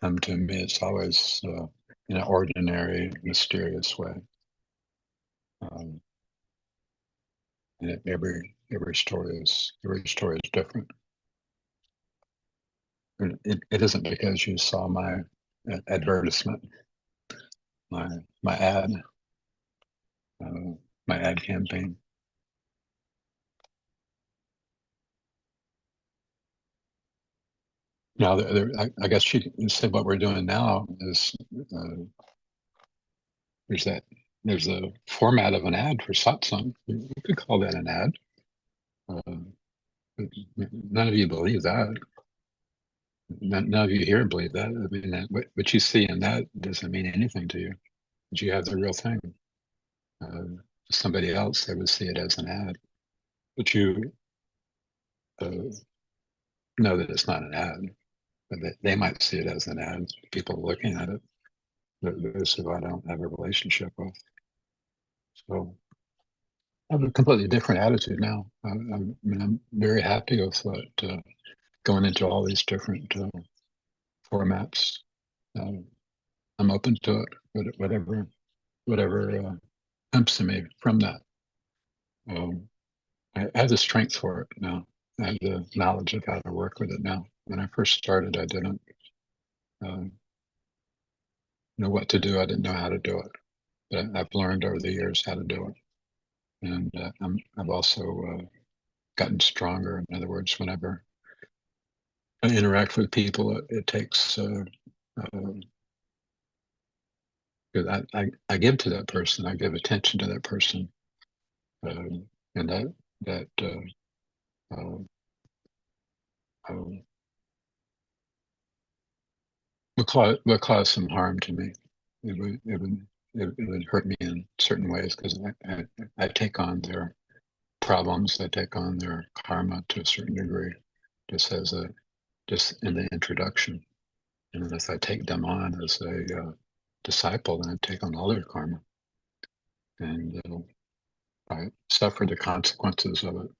come to me, it's always in an ordinary, mysterious way. And every story is different. And it isn't because you saw my advertisement, my ad, my ad campaign. Now, I guess you said what we're doing now is there's a format of an ad for satsang. You could call that an ad. None of you believe that. None of you here believe that. I mean, what you see in that doesn't mean anything to you. But you have the real thing. Somebody else, they would see it as an ad. But you know that it's not an ad. But they might see it as an ad. People looking at it. Those who I don't have a relationship with. So I have a completely different attitude now. I'm very happy with what going into all these different formats. I'm open to it, whatever comes to me from that. I have the strength for it now. I have the knowledge of how to work with it now. When I first started, I didn't know what to do. I didn't know how to do it, but I've learned over the years how to do it, and I've also gotten stronger. In other words, whenever I interact with people, it takes. Because I give to that person, I give attention to that person, and that will cause some harm to me. It would hurt me in certain ways because I take on their problems, I take on their karma to a certain degree, just in the introduction. And if I take them on as a disciple, then I take on all their karma, and I suffer the consequences of it.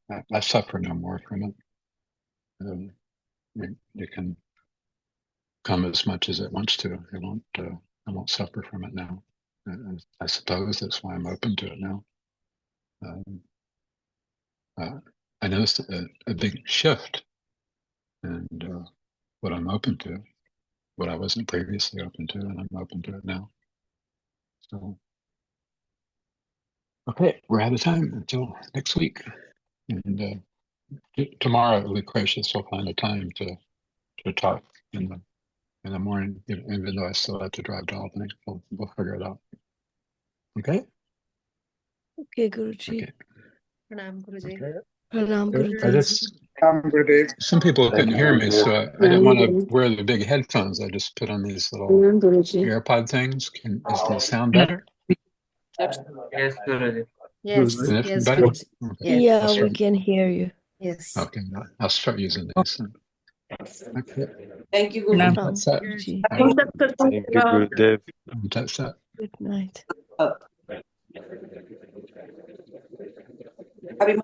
But I suffer no more from it. It can come as much as it wants to. I won't suffer from it now. I suppose that's why I'm open to it now. I noticed a big shift in what I'm open to, what I wasn't previously open to, and I'm open to it now. So, okay, we're out of time until next week. And tomorrow, Lucretius will find a time to talk in the morning, even though I still have to drive to Albany. We'll figure it out. Okay? Okay, Guruji. Okay. Pranam, Guruji. Pranam, I Guruji. some people couldn't hear me, so I didn't want to wear the big headphones. I just put on these little Pranam, Guruji. AirPod things. Is the sound better? Yes, Guruji. Yes, Is it yes, better? Guruji. Okay. Yes. Yeah, I'll we start. can hear you. Yes. Okay, I'll start using these. Okay. Thank you, Guru. Pranam, That's that. Guruji. All right. Thank you, Gurudev. That's that. Good night. Happy